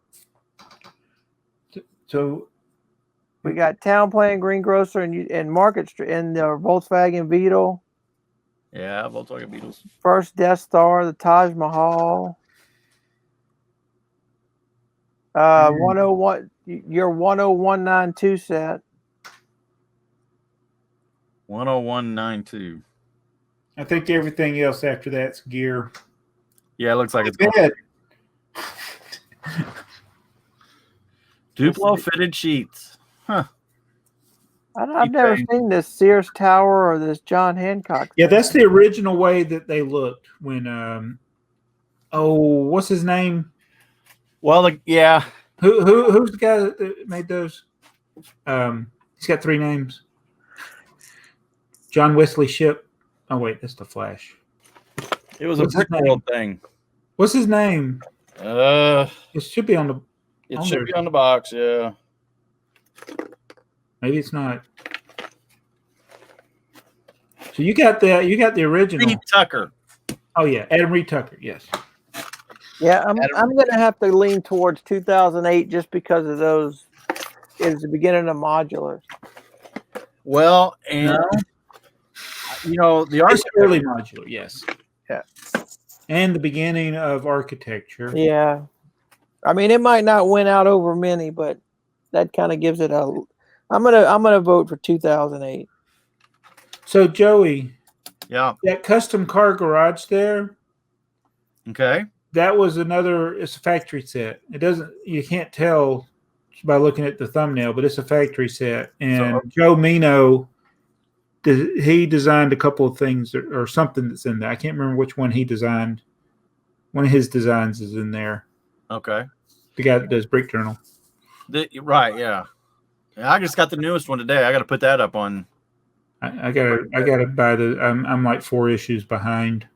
So we got Town Plan, Greengrocer, and Market Street, and the Volkswagen Beetle. Yeah, Volkswagen Beetles. First Death Star, the Taj Mahal. 101, your 10192 set. 10192. I think everything else after that's gear. Yeah, it looks like it's Bed. Duplo fitted sheets. Huh. I've never seen this Sears Tower or this John Hancock. Yeah, that's the original way that they looked when. What's his name? Well, yeah. Who's the guy that made those? He's got 3 names. John Wesley Shipp. Oh wait, that's the Flash. It was a Brick World thing. What's his name? It should be on the. It should be on the box. Yeah. Maybe it's not. So you got the original. Reed Tucker. Oh yeah, Adam Reed Tucker. Yes. Yeah, I'm gonna have to lean towards 2008 just because of those. It's the beginning of modulars. Well, and the It's early modular. Yes. Yeah. And the beginning of architecture. Yeah. I mean, it might not win out over many, but that kind of gives it a. I'm gonna vote for 2008. So Joey, yeah, that custom car garage there. Okay. That was it's a factory set. You can't tell by looking at the thumbnail, but it's a factory set. And Joe Mino, he designed a couple of things or something that's in there. I can't remember which one he designed. One of his designs is in there. Okay. The guy that does Brick Journal. Right, yeah. I just got the newest one today. I got to put that up on. I gotta buy I'm like 4 issues behind.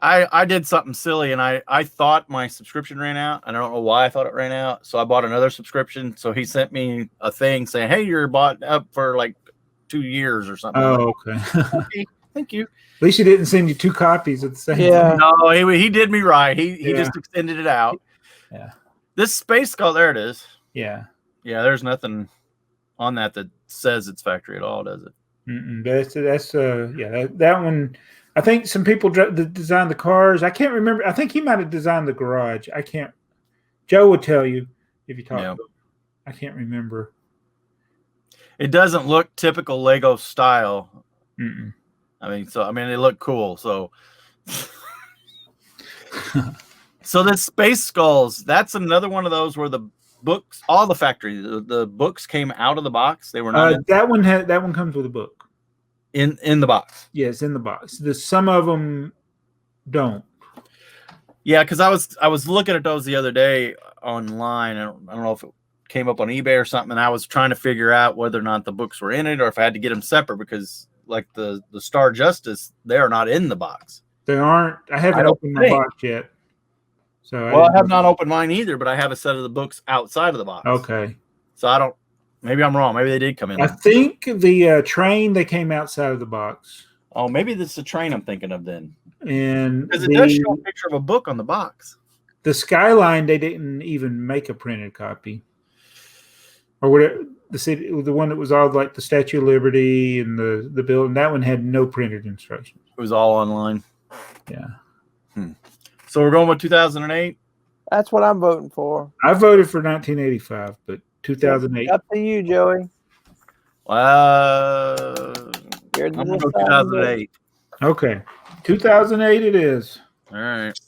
I did something silly and I thought my subscription ran out. I don't know why I thought it ran out. So I bought another subscription. So he sent me a thing saying, "Hey, you're bought up for like 2 years or something." Oh, okay. Okay. Thank you. At least he didn't send you 2 copies at the same time. No, he did me right. He just extended it out. Yeah. This Space Skull, there it is. Yeah. Yeah, there's nothing on that says it's factory at all, does it? That's that one. I think some people designed the cars. I can't remember. I think he might have designed the garage. I can't. Joe would tell you if you talk to him. I can't remember. It doesn't look typical Lego style. Mm-mm. They look cool. So, so this Space Skulls, that's another one of those where the books, all the factory, the books came out of the box. They were not. That one comes with a book. In the box. Yes, in the box. Some of them don't. Yeah, because I was looking at those the other day online. I don't know if it came up on eBay or something, and I was trying to figure out whether or not the books were in it or if I had to get them separate because, like the Star Justice, they are not in the box. They aren't. I haven't opened my box yet. So I have not opened mine either, but I have a set of the books outside of the box. Okay. So maybe I'm wrong. Maybe they did come in. I think the train, they came outside of the box. Oh, maybe this is the train I'm thinking of then. And because it does show a picture of a book on the box. The Skyline, they didn't even make a printed copy. Or whatever, the one that was all like the Statue of Liberty and the building, that one had no printed instructions. It was all online. Yeah. So we're going with 2008? That's what I'm voting for. I voted for 1985, but 2008. Up to you, Joey. I'm going to go 2008. Okay. 2008 it is. All right.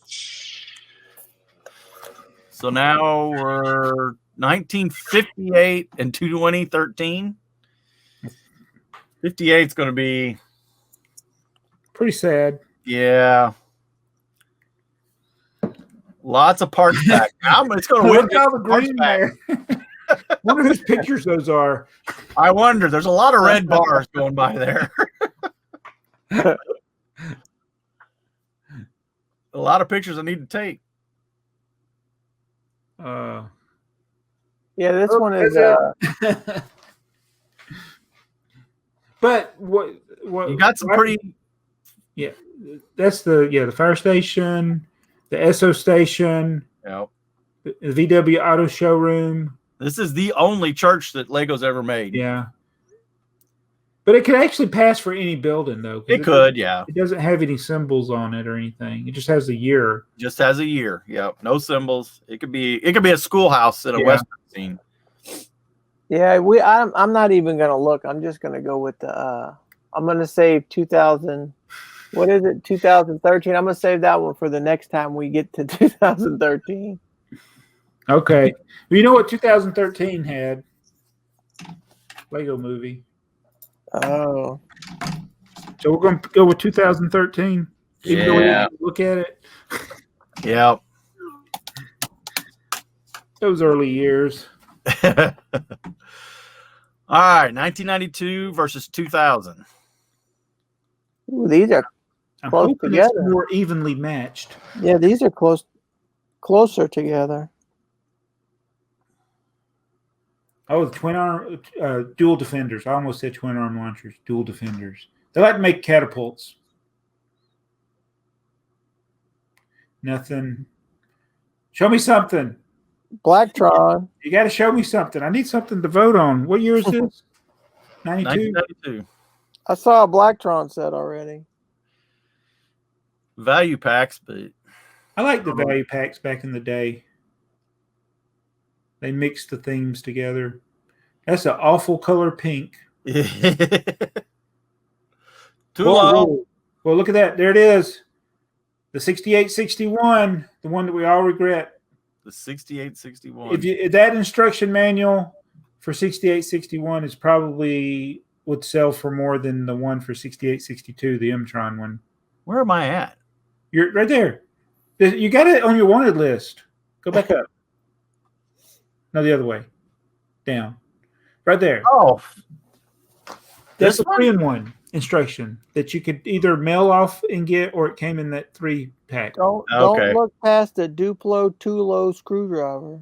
So now we're 1958 and 2013. 58 is going to be pretty sad. Yeah. Lots of parts back. It's going to win. All the green there. Wonder whose pictures those are. I wonder. There's a lot of red bars going by there. A lot of pictures I need to take. Yeah, this one is. But what you got some pretty. Yeah, that's the fire station, the Esso station. Yep. The VW Auto Showroom. This is the only church that Lego's ever made. Yeah. This is the only church that Lego's ever made. Yeah. But it could actually pass for any building, though. It could, yeah. It doesn't have any symbols on it or anything. It just has a year. Just has a year. Yep. No symbols. It could be a schoolhouse in a Western scene. Yeah, I'm not even gonna look. I'm just gonna go with the I'm gonna save 2000. What is it? 2013. I'm gonna save that one for the next time we get to 2013. Okay. Well, you know what 2013 had? Lego Movie. Oh. So we're going to go with 2013. Even though we didn't look at it. Yeah. Those early years. All right, 1992 versus 2000. Ooh, these are close together. It's more evenly matched. Yeah, these are closer together. Oh, the twin arm, dual defenders. I almost said twin arm launchers. Dual defenders. They like to make catapults. Nothing. Show me something. Blacktron. You got to show me something. I need something to vote on. What year is this? 92? 1992. I saw a Blacktron set already. Value packs, but I like the value packs back in the day. They mixed the themes together. That's an awful color pink. Too low. Whoa. Well, look at that. There it is. The 6861, the one that we all regret. The 6861. If that instruction manual for 6861 is probably would sell for more than the one for 6862, the M-Tron one. Where am I at? You're right there. You got it on your wanted list. Go back up. No, the other way. Down. Right there. Oh. That's a 3-in-1 instruction that you could either mail off and get, or it came in that 3-pack. Don't look past the Duplo Tulo screwdriver.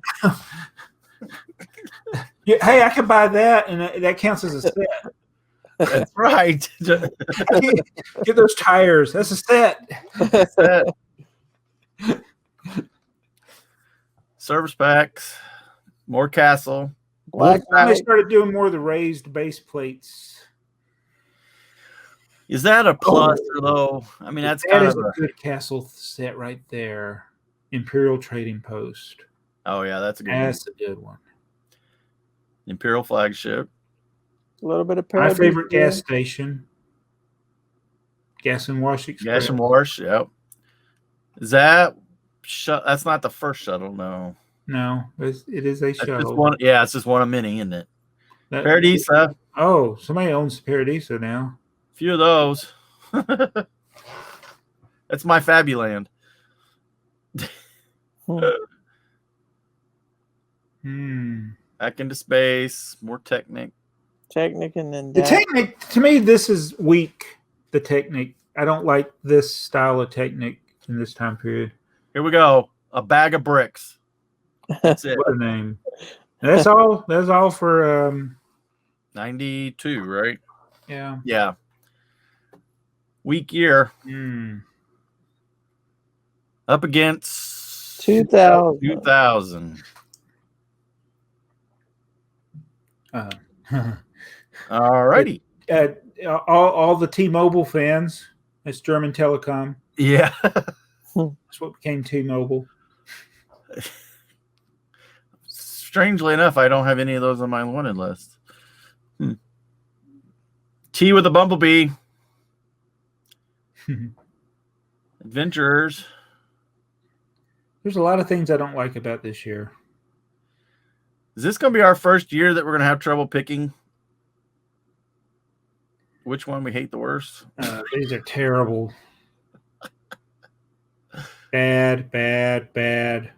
Yeah, hey, I could buy that, and that counts as a set. That's right. Get those tires. That's a set. Service packs. More castle. Black They started doing more of the raised base plates. Is that a plus though? I mean, that's that kind is of a good castle set right there. Imperial Trading Post. Oh yeah, that's a good. That's a good one. Imperial flagship. A little bit of my favorite gas station. Gas and Wash Express. Gas and Wash. Yep. Is that that's not the first shuttle? No. No, it is a shuttle. It's just one of many, isn't it? Paradisa. Oh, somebody owns Paradisa now. A few of those. That's my Fabuland. Back into space. More Technic. Technic and then the Technic. To me, this is weak. The Technic. I don't like this style of Technic in this time period. Here we go. A bag of bricks. That's it. What a name. That's all. That's all for 92, right? Yeah. Yeah. Weak year. Up against 2000. 2000. All righty. All the T-Mobile fans. That's German Telecom. Yeah. That's what became T-Mobile. Strangely enough, I don't have any of those on my wanted list. T with a Bumblebee. Adventurers. There's a lot of things I don't like about this year. Is this going to be our first year that we're going to have trouble picking which one we hate the worst? These are terrible. Bad, bad, bad.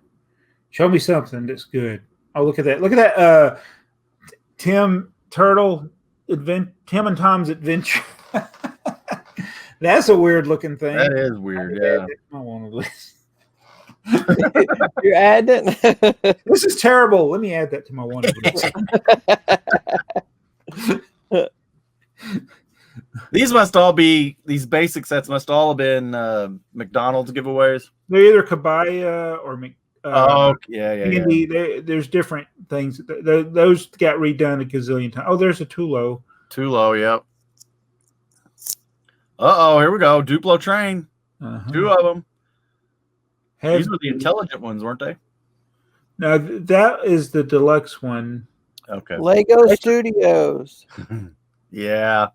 Show me something that's good. Oh, look at that. Look at that. Tim Turtle, Tim and Tom's Adventure. That's a weird looking thing. That is weird, yeah. I want to list. You add it? This is terrible. Let me add that to my one. These basic sets must all have been McDonald's giveaways. They're either Kabaya or yeah. There's different things. Those got redone a gazillion times. Oh, there's a Tulo. Too low, yep. Uh-oh, here we go. Duplo train. Two of them. These were the intelligent ones, weren't they? No, that is the deluxe one. Okay. Lego Studios. Yeah.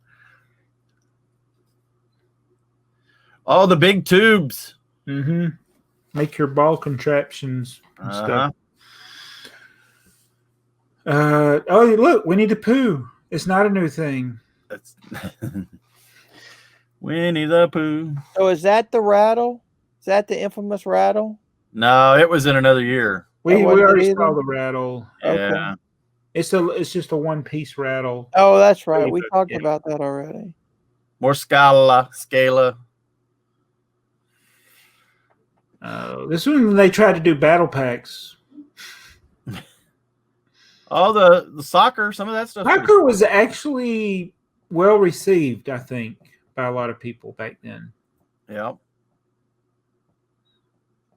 Oh, the big tubes. Mm-hmm. Make your ball contraptions and stuff. Oh, look, Winnie the Pooh. It's not a new thing. That's Winnie the Pooh. So is that the rattle? Is that the infamous rattle? No, it was in another year. We wasn't already it saw either? the rattle. Yeah. Okay. It's just a one-piece rattle. Oh, that's right. We talked Yeah. about that already. More Scala. This one they tried to do battle packs. Oh, the soccer, some of that stuff. Soccer was actually well received, I think, by a lot of people back then. Yeah.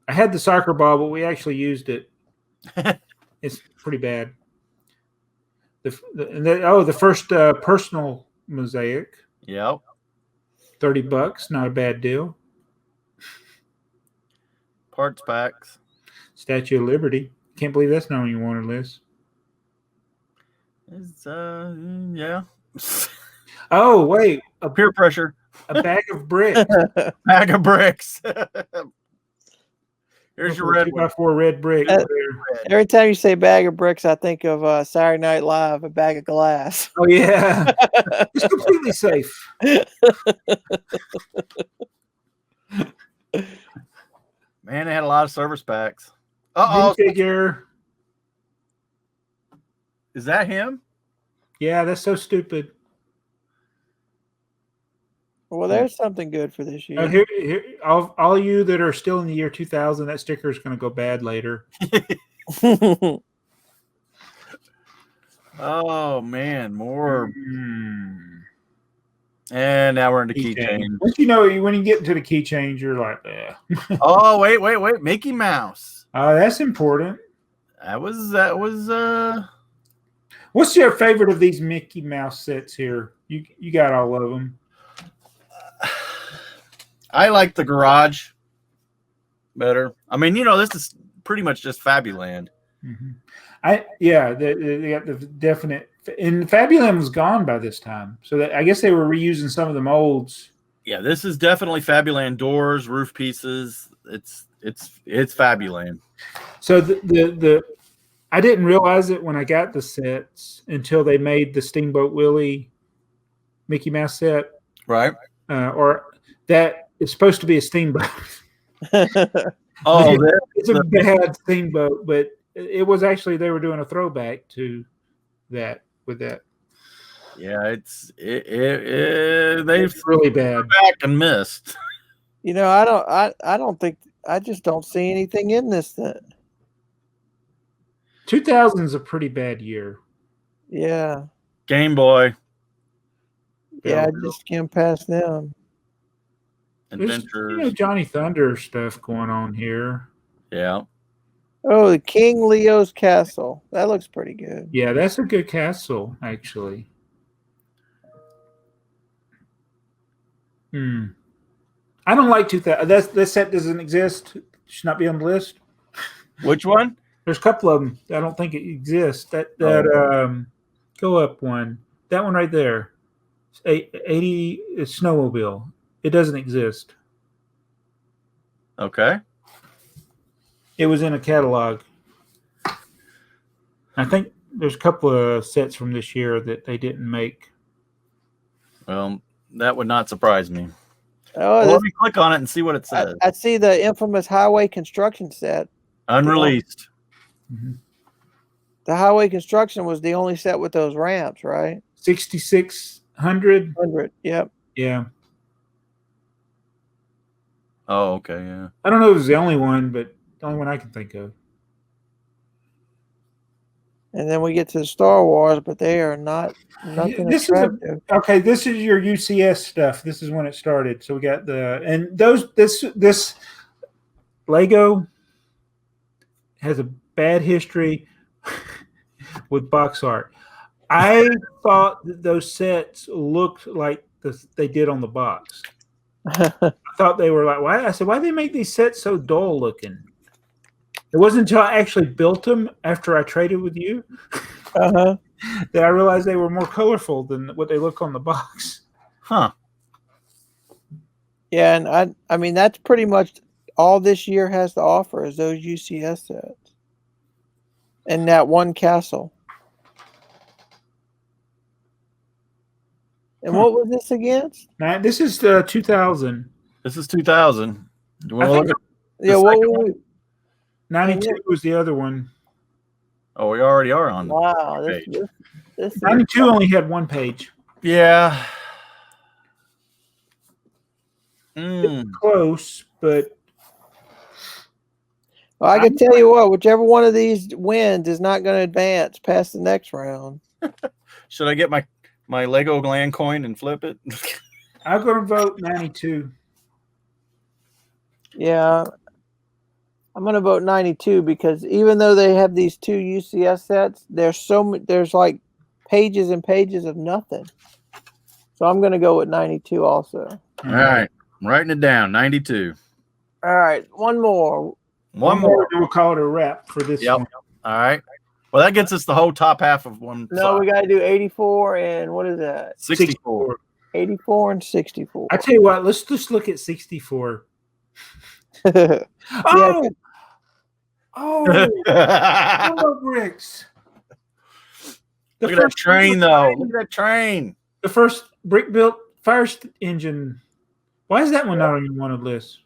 I had the soccer ball, but we actually used it. It's pretty bad. The first personal mosaic. Yep. $30, not a bad deal. Parts packs. Statue of Liberty. Can't believe that's not on your wanted list. It's yeah. Oh wait, Peer pressure. a bag of bricks. Bag of bricks. Here's your red one. 2x4 red brick. Every time you say bag of bricks, I think of Saturday Night Live, a bag of glass. Oh yeah, it's completely safe. Man, they had a lot of service packs. Uh-oh. Figure. Is that him? Yeah, that's so stupid. Well, there's something good for this year. Here, all you that are still in the year 2000, that sticker is going to go bad later. Oh man, more. And now we're into keychains. Once when you get into the keychains, you're like, yeah. Oh wait, Mickey Mouse. That's important. That was. What's your favorite of these Mickey Mouse sets here? You got all of them. I like the garage better. I mean, this is pretty much just Fabuland. Mm-hmm. They got the definite. And Fabuland was gone by this time, so I guess they were reusing some of the molds. Yeah, this is definitely Fabuland doors, roof pieces. It's Fabuland. So the I didn't realize it when I got the sets until they made the Steamboat Willie Mickey Mouse set, right? Or that it's supposed to be a steamboat. Oh, it's a bad steamboat, but it was actually they were doing a throwback to that with that. Yeah, they've really bad back and missed. I don't think I just don't see anything in this then. 2000 is a pretty bad year. Yeah. Game Boy. Yeah, I just can't pass them. Adventures. There's, Johnny Thunder stuff going on here. Yeah. Oh, the King Leo's Castle. That looks pretty good. Yeah, that's a good castle, actually. I don't like 2000. This set doesn't exist. Should not be on the list. Which one? There's a couple of them. I don't think it exists. Go up one. That one right there. 80 snowmobile. It doesn't exist. Okay. It was in a catalog. I think there's a couple of sets from this year that they didn't make. Well, that would not surprise me. Oh, let me click on it and see what it says. I see the infamous highway construction set. Unreleased. Mm-hmm. The highway construction was the only set with those ramps, right? 6600. 100. Yep. Yeah. Oh, okay. Yeah. I don't know if it was the only one, but the only one I can think of. And then we get to the Star Wars, but they are nothing attractive. Okay, this is your UCS stuff. This is when it started. So we got this Lego has a bad history with box art. I thought that those sets looked like they did on the box. I thought they were like, why? I said, why do they make these sets so dull looking? It wasn't until I actually built them after I traded with you Uh-huh. that I realized they were more colorful than what they look on the box. Huh. Yeah, and I mean that's pretty much all this year has to offer is those UCS sets. And that one castle. And what was this against? Now, this is 2000. This is 2000. Do you want to look at Yeah, the what second were we, 92 was the other one. Oh, we already are on. wow, the page. this is 92 only had one page. Yeah. Close, but well, I can tell you what, whichever one of these wins is not going to advance past the next round. Should I get my Lego Gland coin and flip it? I'm going to vote 92. Yeah, I'm going to vote 92 because even though they have these two UCS sets, there's like pages and pages of nothing. So I'm going to go with 92 also. All right. I'm writing it down. 92. All right, one more. One more. We'll call it a wrap for this one. All right. Well, that gets us the whole top half of one. No, we got to do 84 and what is that? 64. 84 and 64. I tell you what, let's just look at 64. Yeah. Oh, bricks. Look at that train, though. Look at that train. The first brick built fire engine. Why is that one not on one of the lists?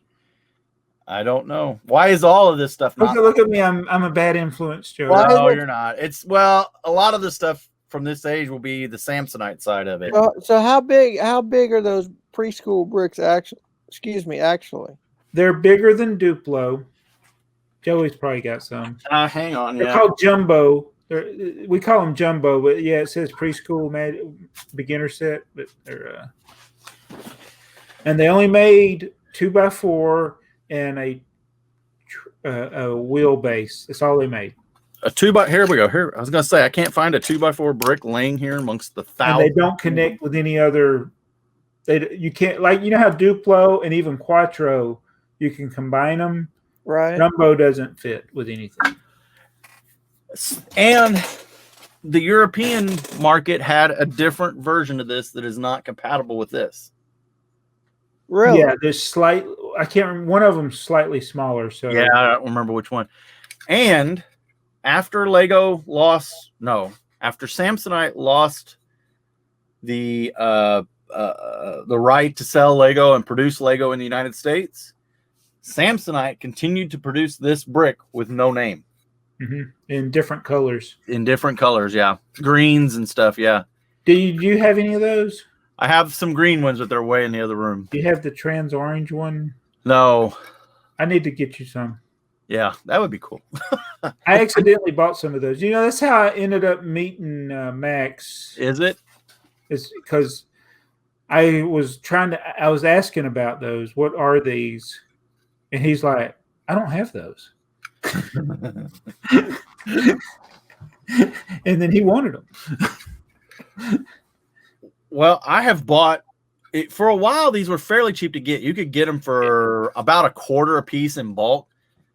I don't know. Why is all of this stuff not? Look at me. I'm a bad influence, Joe. No, you're not. It's a lot of the stuff from this age will be the Samsonite side of it. So how big are those preschool bricks actually? Excuse me, actually. They're bigger than Duplo. Joey's probably got some. Hang on. They're called Jumbo. We call them Jumbo, but yeah, it says preschool beginner set. But they're and they only made 2x4 and a wheelbase. That's all they made. Here we go. Here I was gonna say I can't find a 2x4 brick laying here amongst the thousands. And they don't connect with any other. You can't, like, you know how Duplo and even Quattro, you can combine them. Right. Jumbo doesn't fit with anything. And the European market had a different version of this that is not compatible with this. Really? Yeah, there's I can't remember. One of them's slightly smaller. So yeah, I don't remember which one. And after after Samsonite lost the right to sell Lego and produce Lego in the United States, Samsonite continued to produce this brick with no name. In different colors. In different colors, yeah. Greens and stuff, yeah. Do you have any of those? I have some green ones, but they're way in the other room. Do you have the trans orange one? No. I need to get you some. Yeah, that would be cool. I accidentally bought some of those. You know, that's how I ended up meeting Max. Is it? It's because I was asking about those. What are these? And he's like, I don't have those. And then he wanted them. Well, I have bought it for a while. These were fairly cheap to get. You could get them for about $1/4 a piece in bulk,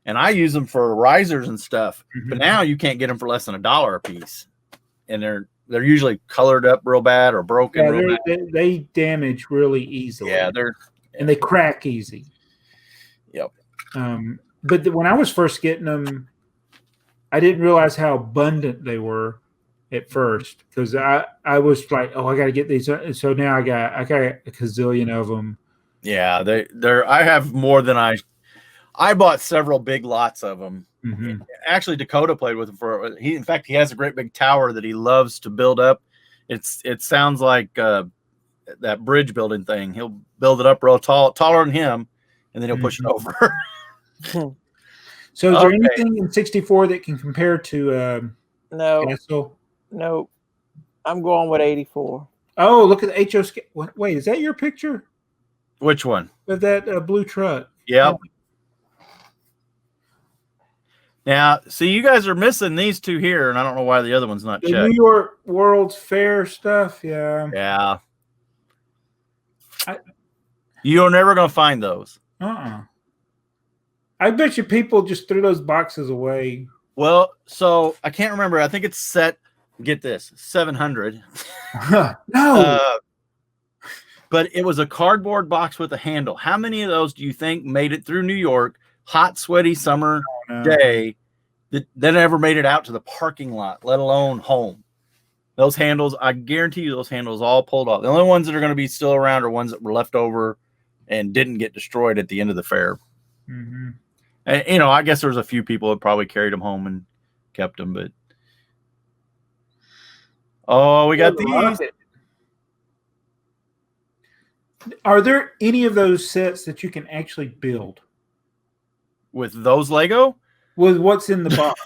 and I use them for risers and stuff. But now you can't get them for less than $1 a piece, and they're usually colored up real bad or broken. Yeah, they damage really easily. Yeah, and they crack easy. Yep. But when I was first getting them, I didn't realize how abundant they were at first, because I was like, oh, I got to get these. And so now I got a gazillion of them. Yeah, I have more than I bought several big lots of them. Actually, Dakota played with them in fact, he has a great big tower that he loves to build up. It sounds like that bridge building thing. He'll build it up real tall, taller than him, and then he'll push it over. So is there anything in 64 that can compare to no Castle? No, I'm going with 84. Oh, look at the HO scale. Wait, is that your picture? Which one? Of that blue truck. Yeah. Now, see, you guys are missing these two here, and I don't know why the other one's not checked. New York World's Fair stuff, yeah. Yeah. You're never going to find those. I bet you people just threw those boxes away. Well, so I can't remember. I think it's set, get this, 700. No. But it was a cardboard box with a handle. How many of those do you think made it through New York, hot, sweaty summer day, that never made it out to the parking lot, let alone home? Those handles, I guarantee you those handles all pulled off. The only ones that are going to be still around are ones that were left over and didn't get destroyed at the end of the fair. Mm-hmm. And, you know, I guess there was a few people that probably carried them home and kept them, but we got these. Are there any of those sets that you can actually build With those Lego? with what's in the box?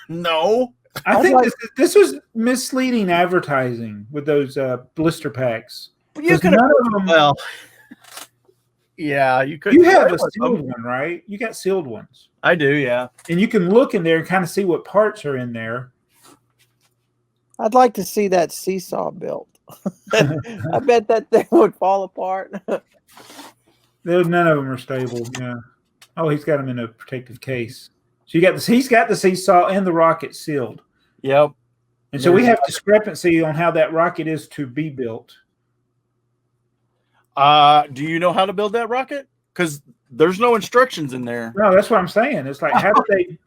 No. I think this was misleading advertising with those blister packs. You could have, well, yeah, you could. You have a sealed one, right? You got sealed ones. I do, yeah. And you can look in there and kind of see what parts are in there. I'd like to see that seesaw built. I bet that thing would fall apart. None of them are stable. Yeah. Oh, he's got them in a protective case. So he's got the seesaw and the rocket sealed. Yep. And so we have discrepancy on how that rocket is to be built. Do you know how to build that rocket? Because there's no instructions in there. No, that's what I'm saying. It's like, how do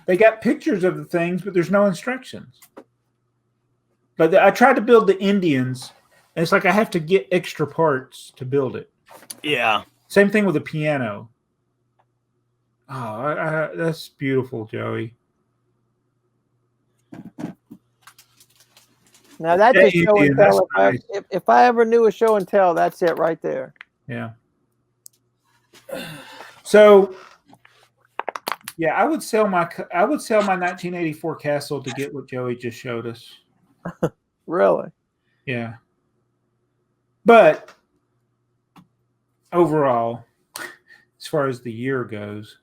they got pictures of the things, but there's no instructions. But I tried to build the Indians, and it's like I have to get extra parts to build it. Yeah. Same thing with the piano. Oh, that's beautiful, Joey. Now that's a show and tell. Nice. If I ever knew a show and tell, that's it right there. Yeah. So, yeah, I would sell my 1984 castle to get what Joey just showed us. Really? Yeah. But overall, as far as the year goes,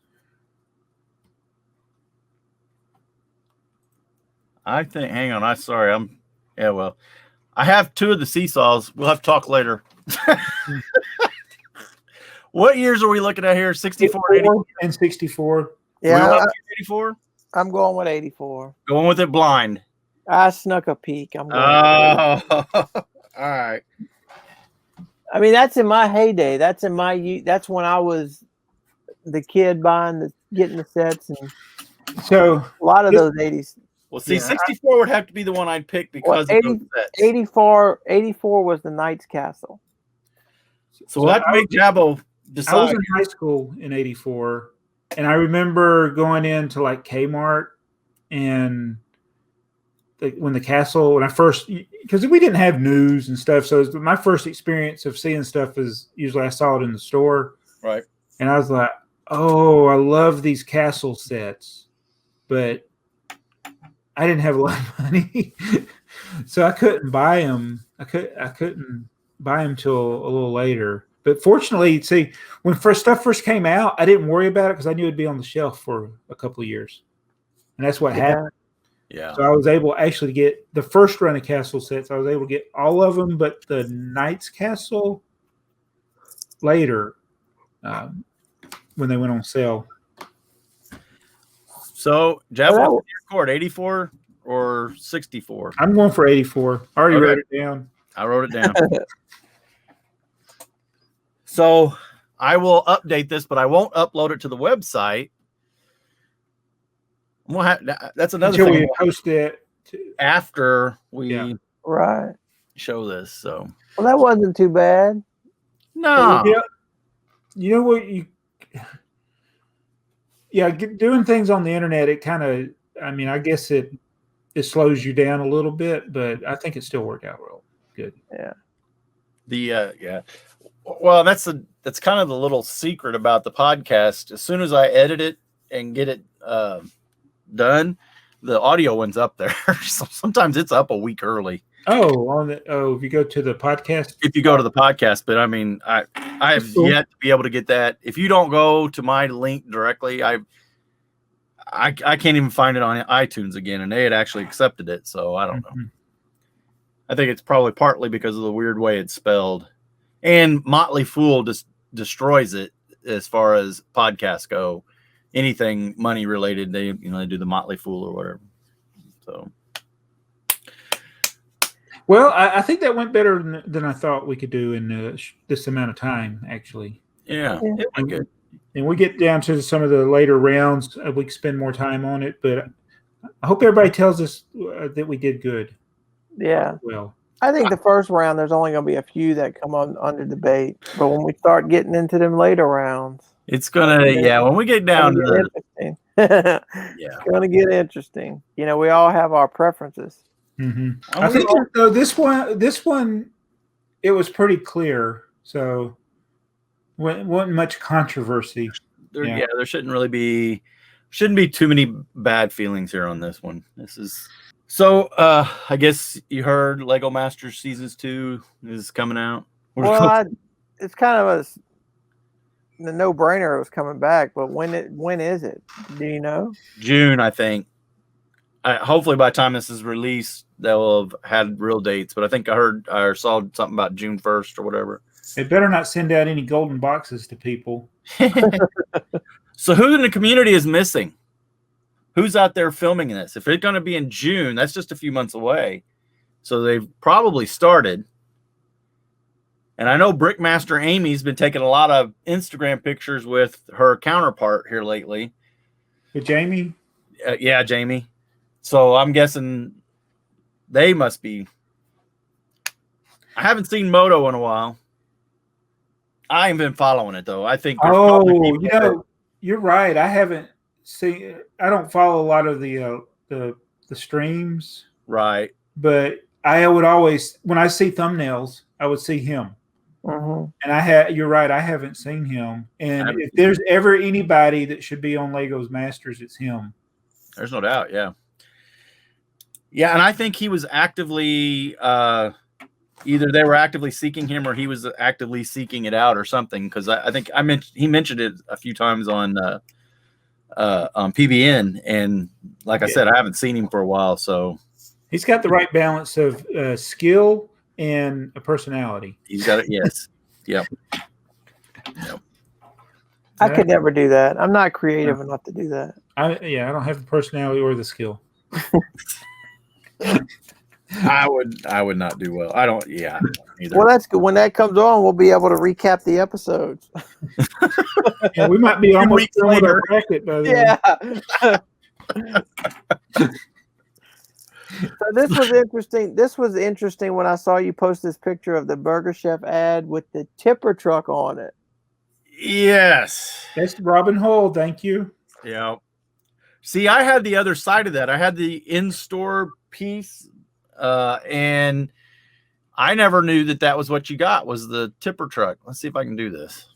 I think, hang on. Well, I have 2 of the seesaws. We'll have to talk later. What years are we looking at here? 64 and 64. Yeah. 84? I'm going with 84. Going with it blind. I snuck a peek. I'm going. All right. I mean, that's in my heyday. That's when I was the kid getting the sets, and so a lot of those 80s. Well, see, 64 would have to be the one I'd pick because of those sets. 84 was the Knight's Castle. So we'll have to make Jabbo decide. I was in high school in 84, and I remember going into like Kmart and when I first, because we didn't have news and stuff, so my first experience of seeing stuff is usually I saw it in the store. Right. And I was like, oh, I love these castle sets, but I didn't have a lot of money, so I couldn't buy them. I couldn't buy them till a little later. But fortunately, see, when stuff first came out, I didn't worry about it because I knew it'd be on the shelf for a couple of years, and that's what happened. Yeah. So I was able actually to get the first run of castle sets. I was able to get all of them, but the Knight's Castle later when they went on sale. So, Jeff, what's your score? 84 or 64? I'm going for 84. I already wrote it down. I wrote it down. So I will update this, but I won't upload it to the website. That's another thing. We post it after we show this. So that wasn't too bad. No. You know what doing things on the internet, it kind of, I guess it slows you down a little bit, but I think it still worked out real good. Yeah. Well, that's kind of the little secret about the podcast. As soon as I edit it and get it done, the audio one's up there. So sometimes it's up a week early. If you go to the podcast. If you go to the podcast, but I have yet to be able to get that. If you don't go to my link directly, I can't even find it on iTunes again, and they had actually accepted it. So I don't know. I think it's probably partly because of the weird way it's spelled. And Motley Fool just destroys it as far as podcasts go. Anything money related, they do the Motley Fool or whatever. So, well, I think that went better than I thought we could do in this amount of time, actually. Yeah, it went good. And we get down to some of the later rounds, we can spend more time on it. But I hope everybody tells us that we did good. Yeah. Well, I think the first round, there's only going to be a few that come on under debate. But when we start getting into them later rounds, it's going to, when we get down to the interesting. It's going to get interesting. We all have our preferences. Mm-hmm. I think though this one, it was pretty clear. So wasn't much controversy. There shouldn't be too many bad feelings here on this one. This is so. I guess you heard Lego Masters Seasons 2 is coming out. Well, it's kind of the no-brainer. It was coming back, but when is it? Do you know? June, I think. Hopefully, by the time this is released, they'll have had real dates. But I think I saw something about June 1st or whatever. They better not send out any golden boxes to people. So who in the community is missing? Who's out there filming this? If it's going to be in June, that's just a few months away. So they've probably started. And I know Brickmaster Amy's been taking a lot of Instagram pictures with her counterpart here lately. With Jamie? Yeah, Jamie. So I'm guessing they must be. I haven't seen Moto in a while. I haven't been following it though. I think. You're right. I haven't seen. I don't follow a lot of the streams. Right. But I would always, when I see thumbnails, I would see him. Mm-hmm. And you're right. I haven't seen him. And if there's ever anybody that should be on Lego's Masters, it's him. There's no doubt. Yeah. Yeah, and I think he was actively. Either they were actively seeking him or he was actively seeking it out or something. Because I think he mentioned it a few times on PBN, and like I said, I haven't seen him for a while. So he's got the right balance of skill and a personality. He's got it. Yes. Yep. I could never do that. I'm not creative enough to do that. I don't have the personality or the skill. I would not do well. I don't. Yeah. Either. Well, that's good. When that comes on, we'll be able to recap the episodes. Yeah, we might be almost done with our bracket by then. Yeah. So this was interesting. This was interesting when I saw you post this picture of the Burger Chef ad with the tipper truck on it. Yes. That's Robin Hull. Thank you. Yeah. See, I had the other side of that. I had the in-store piece. And I never knew that was what you got, was the tipper truck. Let's see if I can do this.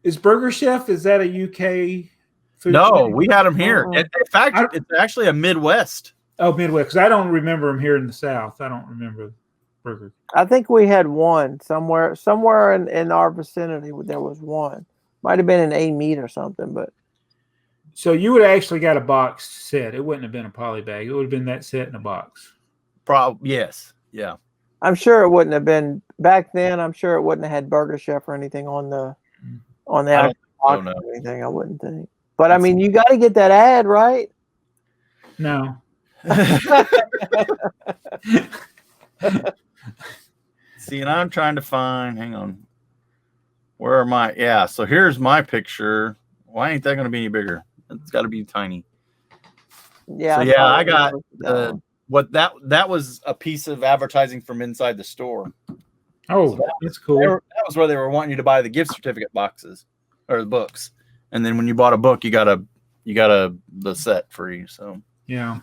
Is Burger Chef, is that a UK food No, chain? we had them here. In fact, it's actually a Midwest. Oh, Midwest, because I don't remember them here in the South. I don't remember Burger. I think we had one somewhere in our vicinity. There was one. Might have been an A-meat or something, but. So you would have actually got a box set. It wouldn't have been a poly bag. It would have been that set in a box. Yes. Yeah. I'm sure it wouldn't have been back then. I'm sure it wouldn't have had Burger Chef or anything on the box or anything. I wouldn't think. But I mean, you got to get that ad right. No. See, and I'm trying to find. Hang on. Where are my? Yeah. So here's my picture. Why ain't that going to be any bigger? It's got to be tiny. Yeah. So yeah, I got what that was a piece of advertising from inside the store. Oh, so that's cool. That was where they were wanting you to buy the gift certificate boxes or the books, and then when you bought a book, you got the set free. So yeah.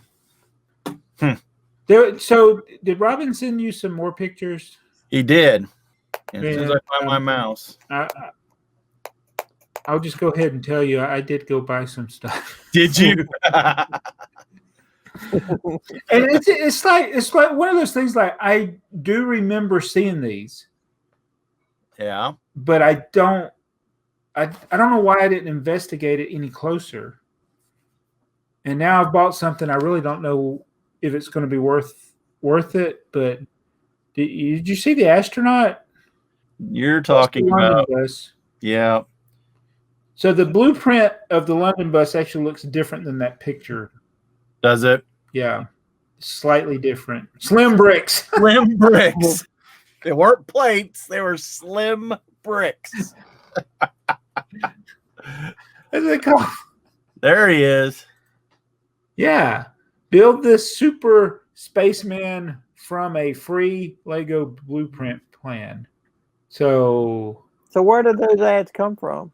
So did Robin send you some more pictures? He did. And as soon as I find my mouse, I'll just go ahead and tell you I did go buy some stuff. Did you? And it's like one of those things. Like I do remember seeing these. Yeah. But I don't know why I didn't investigate it any closer. And now I've bought something I really don't know if it's going to be worth it. But did you see the astronaut? You're talking London about, bus. yeah. So the blueprint of the London bus actually looks different than that picture. Does it? Yeah, slightly different. Slim bricks. Slim bricks. They weren't plates. They were slim bricks. What do they call? There he is. Yeah, build this super spaceman from a free Lego blueprint plan. So where did those ads come from?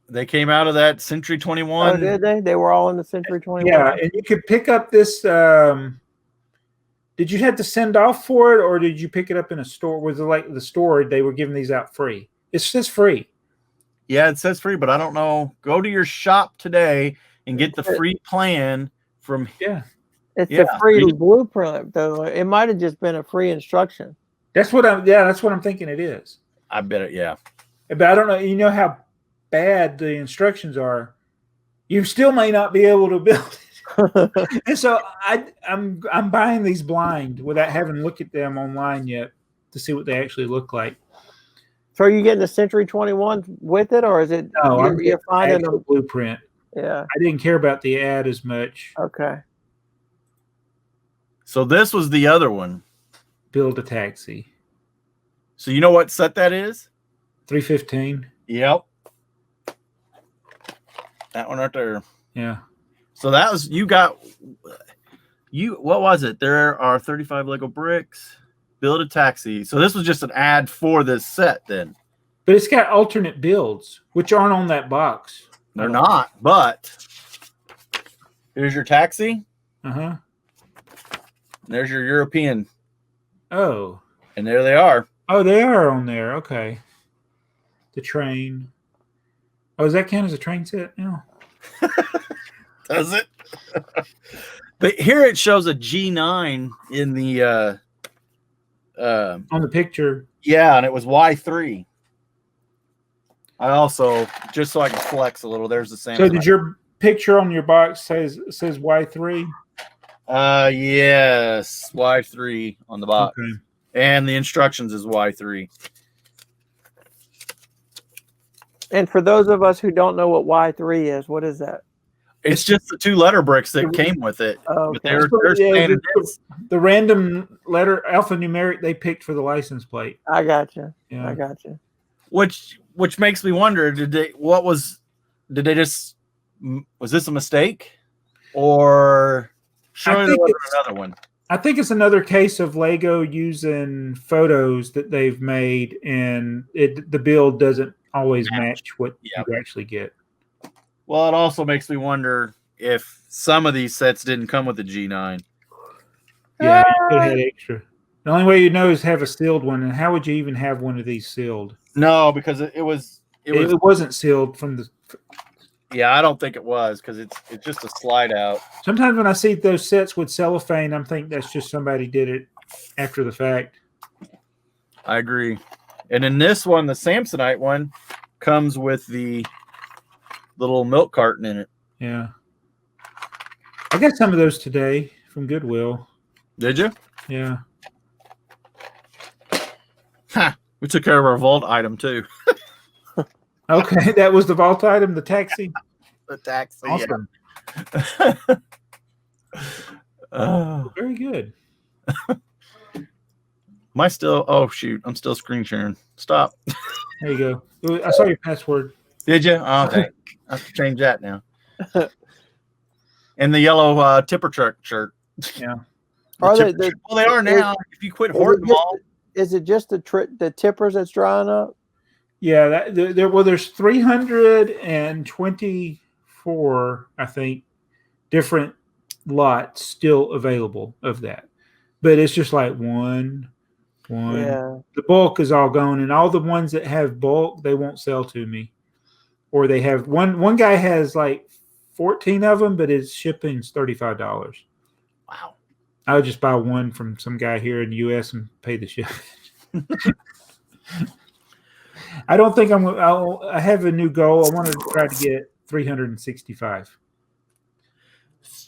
They came out of that Century 21. Oh, did they? They were all in the Century 21. yeah, and you could pick up this. Did you have to send off for it, or did you pick it up in a store? Was it like the store they were giving these out free? It's just free. Yeah, it says free, but I don't know. Go to your shop today and get the free plan from. Yeah, it's a free blueprint, though. It might have just been a free instruction. That's what I'm thinking it is. I bet it. Yeah, but I don't know. You know how bad the instructions are. You still may not be able to build it. And so I'm buying these blind without having looked at them online yet to see what they actually look like. So are you getting the Century 21 with it, or is it? No, you're finding a blueprint. Yeah, I didn't care about the ad as much. Okay. So this was the other one. Build a taxi. So you know what set that is? 315. Yep. That one right there. Yeah. So that was what was it? There are 35 Lego bricks. Build a taxi. So this was just an ad for this set then. But it's got alternate builds, which aren't on that box. They're not, but here's your taxi. Uh-huh. There's your European. Oh. And there they are. Oh, they are on there. Okay. The train. Oh, does that count as a train set now? Does it? But here it shows a G9 in the on the picture. Yeah, and it was Y3. I also, just so I can flex a little, there's the same. So did your picture on your box says Y3? Yes, Y3 on the box. Okay. And the instructions is Y3. And for those of us who don't know what Y3 is, what is that? It's just the 2-letter bricks that came with it. Oh, okay. But they're the random letter alphanumeric they picked for the license plate. I got you. Yeah. I got you. Which makes me wonder, was this a mistake? Or surely there was another one? I think it's another case of Lego using photos that they've made, and the build doesn't always match what you actually get. Well, it also makes me wonder if some of these sets didn't come with the G9. Yeah, you could have had extra. The only way you know is have a sealed one, and how would you even have one of these sealed? No, because it wasn't sealed from the. Yeah, I don't think it was, because it's just a slide out. Sometimes when I see those sets with cellophane, I'm thinking that's just somebody did it after the fact. I agree. And in this one, the Samsonite one comes with the little milk carton in it. Yeah. I got some of those today from Goodwill. Did you? Yeah. Ha! We took care of our vault item too. Okay, that was the vault item, the taxi. The taxi. Awesome. Yeah. Very good. Am I still? Oh shoot! I'm still screen sharing. Stop. There you go. I saw your password. Did you? Oh, okay. I have to change that now. And the yellow tipper truck shirt. Yeah. Well, they are now. If you quit hoarding them all. Is it just the tippers that's drying up? Yeah, there's 324, I think, different lots still available of that, but it's just like one. Yeah. The bulk is all gone, and all the ones that have bulk they won't sell to me, or they have one guy has like 14 of them, but his shipping's $35. Wow. I would just buy one from some guy here in the U.S. and pay the shipping. I don't think I have a new goal. I want to try to get 365.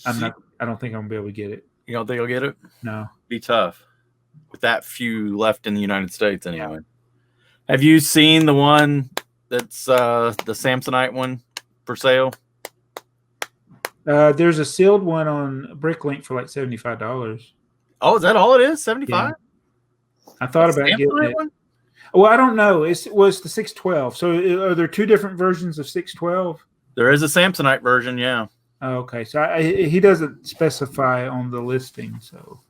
I don't think I'm gonna be able to get it. You don't think you'll get it? No. Be tough with that few left in the United States anyway. Have you seen the one that's the Samsonite one for sale? There's a sealed one on Bricklink for like $75. Oh, is that all it is? 75? Yeah. I thought about getting it. One? Well, I don't know. It was the 612. So are there two different versions of 612? There is a Samsonite version, yeah. Oh, okay. So he doesn't specify on the listing. So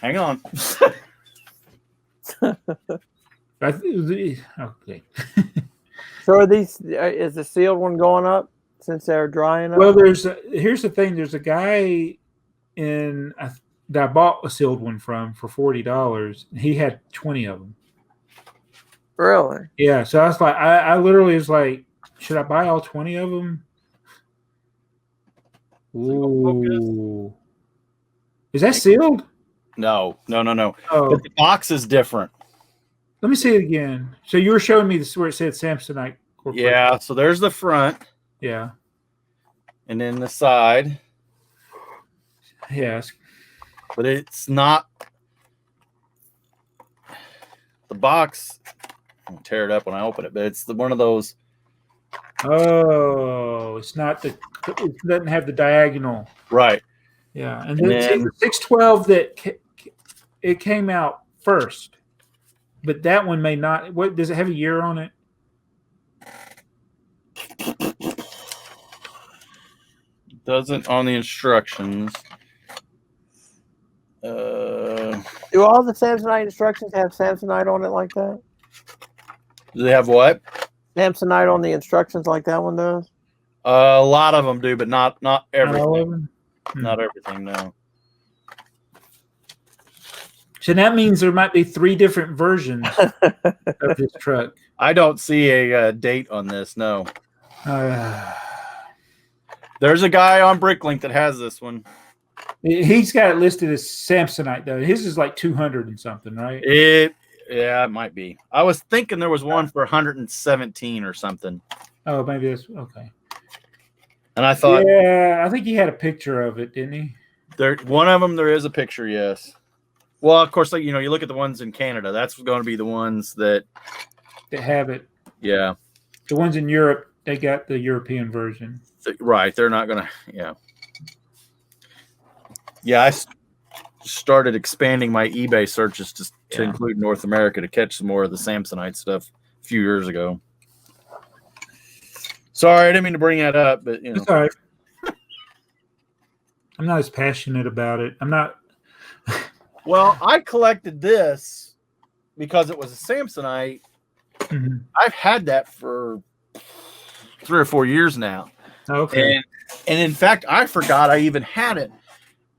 hang on. Okay. So are these? Is the sealed one going up since they're drying up? Well, here's the thing. There's a guy that I bought a sealed one from for $40. He had 20 of them. Really? Yeah. So I was like, I literally was like, should I buy all 20 of them? Ooh. Is that sealed? No. Oh. But the box is different. Let me see it again. So you were showing me this where it said Samsonite Corporation. Yeah, so there's the front. Yeah. And then the side. Yes. But it's not the box. I'll tear it up when I open it, but it's one of those. Oh, it's not it doesn't have the diagonal. Right. Yeah. And then the 612 it came out first. But that one may not. What does it have a year on it? Doesn't on the instructions. Do all the Samsonite instructions have Samsonite on it like that? Do they have what? Samsonite on the instructions like that one does? A lot of them do, but not everything. Not all of them? Not everything, no. So that means there might be 3 different versions of this truck. I don't see a date on this, no. There's a guy on Bricklink that has this one. He's got it listed as Samsonite, though. His is like 200 and something, right? Yeah, it might be. I was thinking there was one for 117 or something. Oh, maybe that's okay. And I thought, yeah, I think he had a picture of it, didn't he? One of them, there is a picture, yes. Well, of course, like you look at the ones in Canada. That's going to be the ones that have it. Yeah. The ones in Europe, they got the European version. Right. They're not going to. Yeah. Yeah. I started expanding my eBay searches to include North America to catch some more of the Samsonite stuff a few years ago. Sorry, I didn't mean to bring that up, but It's all right. I'm not as passionate about it. I'm not. Well, I collected this because it was a Samsonite. Mm-hmm. I've had that for 3 or 4 years now. Okay. And in fact, I forgot I even had it.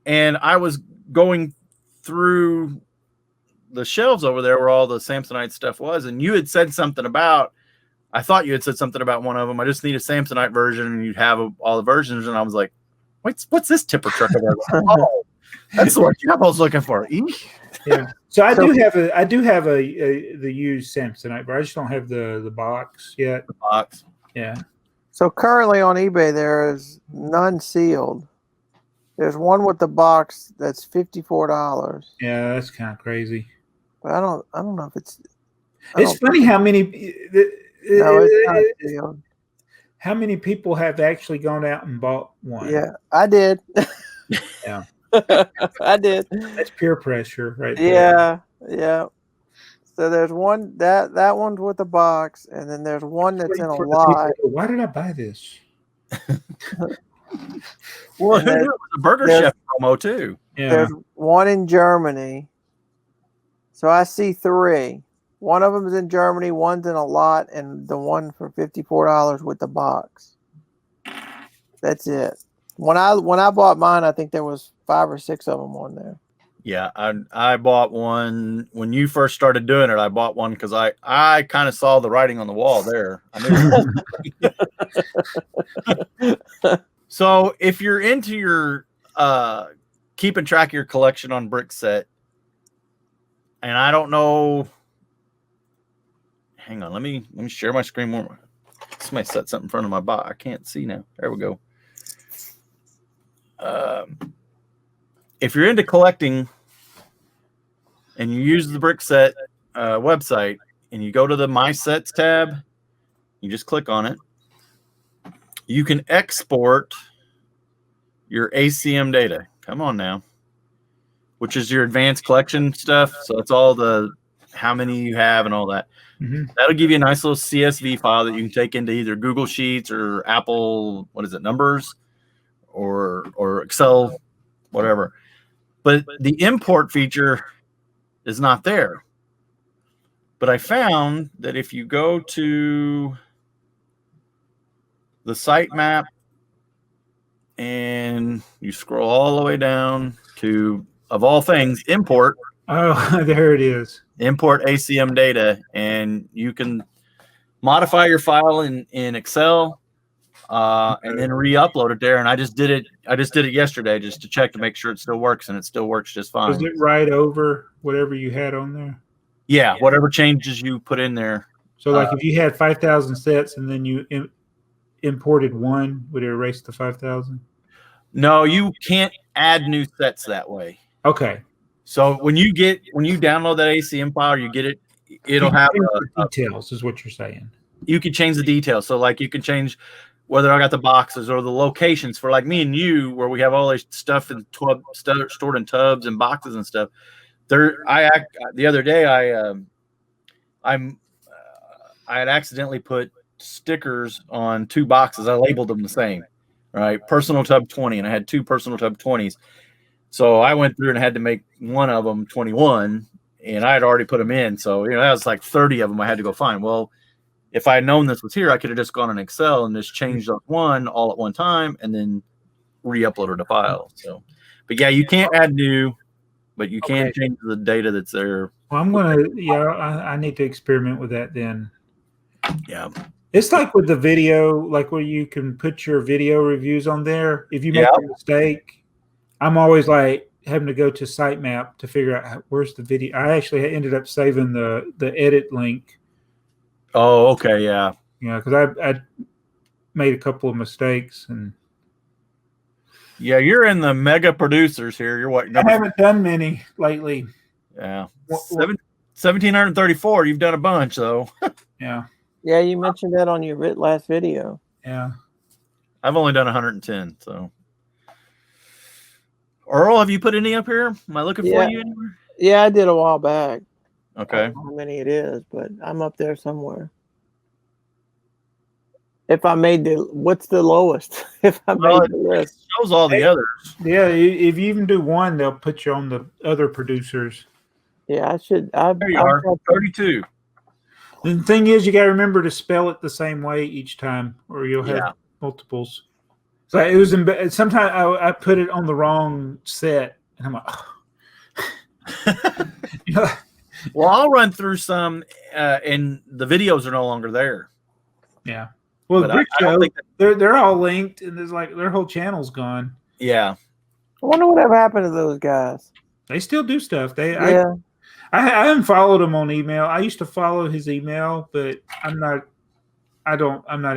And I was going through the shelves over there where all the Samsonite stuff was, and you had said something about. I thought you had said something about one of them. I just need a Samsonite version, and you'd have all the versions. And I was like, what's this tipper truck over there? Oh, that's the one I was looking for. Yeah. So I do have the used Samsonite, but I just don't have the box yet. The box. Yeah. So currently on eBay there is none sealed. There's one with the box that's $54. Yeah, that's kind of crazy. But I don't know if it's. It's funny how many. No, it's not sealed. How many people have actually gone out and bought one? Yeah, I did. Yeah. I did. That's peer pressure, right there. Yeah. So there's one that one's with the box, and then there's one that's in a lot. Why did I buy this? Well, it was a Burger Chef promo too. Yeah. There's one in Germany. So I see 3. One of them is in Germany, one's in a lot, and the one for $54 with the box. That's it. When I bought mine, I think there was 5 or 6 of them on there. Yeah, I bought one when you first started doing it. I bought one because I kind of saw the writing on the wall there. I knew. So if you're into your keeping track of your collection on BrickTsar, and I don't know. Hang on, let me share my screen more. Somebody set something in front of my box. I can't see now. There we go. If you're into collecting and you use the BrickTsar website, and you go to the My Sets tab. You just click on it. You can export your ACM data. Come on now. Which is your advanced collection stuff. So it's all the how many you have and all that. That'll give you a nice little CSV file that you can take into either Google Sheets or Apple, Numbers, or Excel, whatever. But the import feature is not there. But I found that if you go to the sitemap and you scroll all the way down to, of all things, import. Oh, there it is. Import ACM data, and you can modify your file in Excel and then re-upload it there. And I just did it yesterday just to check to make sure it still works, and it still works just fine. Does it write over whatever you had on there? Yeah, whatever changes you put in there. So like if you had 5,000 sets and then you imported one, would it erase the 5,000? No, you can't add new sets that way. Okay. So when you download that ACM file, you get it. It'll have details, is what you're saying. You can change the details. So like you can change whether I got the boxes or the locations for like me and you, where we have all this stuff in stored in tubs and boxes and stuff. The other day I had accidentally put stickers on 2 boxes. I labeled them the same, right? Personal tub 20, and I had 2 personal tub 20s. So I went through and had to make one of them 21, and I had already put them in. So, that was like 30 of them I had to go find. Well, if I had known this was here, I could have just gone in Excel and just changed up one all at one time and then re-uploaded a file. So, but yeah, you can't add new, but you can change the data that's there. Well, I need to experiment with that then. Yeah. It's like with the video, like where you can put your video reviews on there. If you make a mistake, I'm always like having to go to sitemap to figure out where's the video. I actually ended up saving the edit link. Oh, okay, yeah. Because I made a couple of mistakes. And yeah, you're in the mega producers here. You're what? I haven't done many lately. Yeah. 1,734. You've done a bunch, though. Yeah. Yeah, you mentioned that on your last video. Yeah. I've only done 110, so. Earl, have you put any up here? Am I looking for you anywhere? Yeah, I did a while back. Okay. I don't know how many it is, but I'm up there somewhere. If I made what's the lowest? If I made the list. It shows all the others. Yeah, if you even do one, they'll put you on the other producers. Yeah, I should. There you are, 32. And the thing is, you got to remember to spell it the same way each time, or you'll have multiples. So it was sometimes I put it on the wrong set, and I'm like, oh. Well, I'll run through some, and the videos are no longer there. Yeah. Well, Brick Show, they're all linked, and there's like their whole channel's gone. Yeah. I wonder whatever happened to those guys. They still do stuff. I haven't followed him on email. I used to follow his email, but I'm not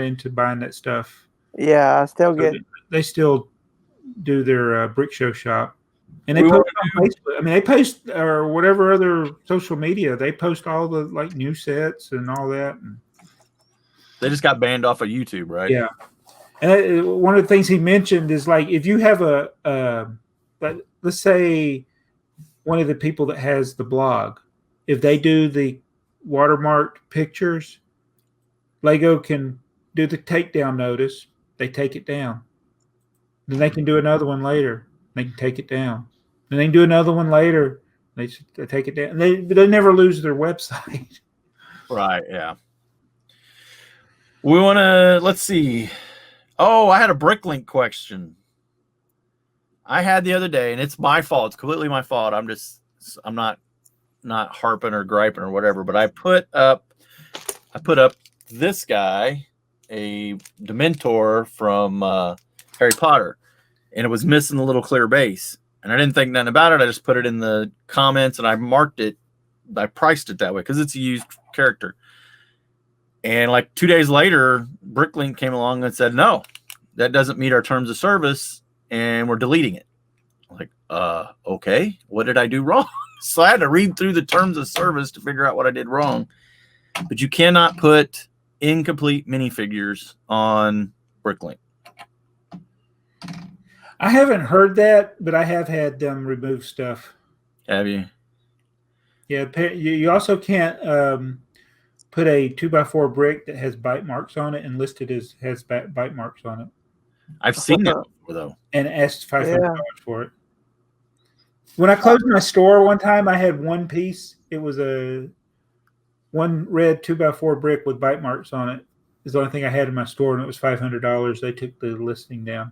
into buying that stuff. Yeah, I still get. They still do their Brick Show shop, and they post on Facebook. I mean, they post or whatever other social media. They post all the like new sets and all that. And they just got banned off of YouTube, right? Yeah. And one of the things he mentioned is like if you have let's say one of the people that has the blog, if they do the watermarked pictures, Lego can do the takedown notice. They take it down. Then they can do another one later. They can take it down. Then they can do another one later. They take it down. They never lose their website. Right, yeah. We want to, let's see. Oh, I had a Bricklink question. I had the other day, and it's my fault. It's completely my fault. I'm not harping or griping or whatever, but I put up this guy, a Dementor from Harry Potter, and it was missing the little clear base. And I didn't think nothing about it. I just put it in the comments, and I marked it. I priced it that way because it's a used character. And like 2 days later, Bricklink came along and said, no, that doesn't meet our terms of service, and we're deleting it. I'm like, okay, what did I do wrong? So I had to read through the terms of service to figure out what I did wrong. but you cannot put incomplete minifigures on Bricklink. I haven't heard that, but I have had them remove stuff. Have you? Yeah, you also can't put a 2x4 brick that has bite marks on it and listed as has bite marks on it. I've seen that before, though. And asked $500 for it. When I closed my store one time, I had one piece. It was one red 2x4 brick with bite marks on it. It's the only thing I had in my store, and it was $500. They took the listing down.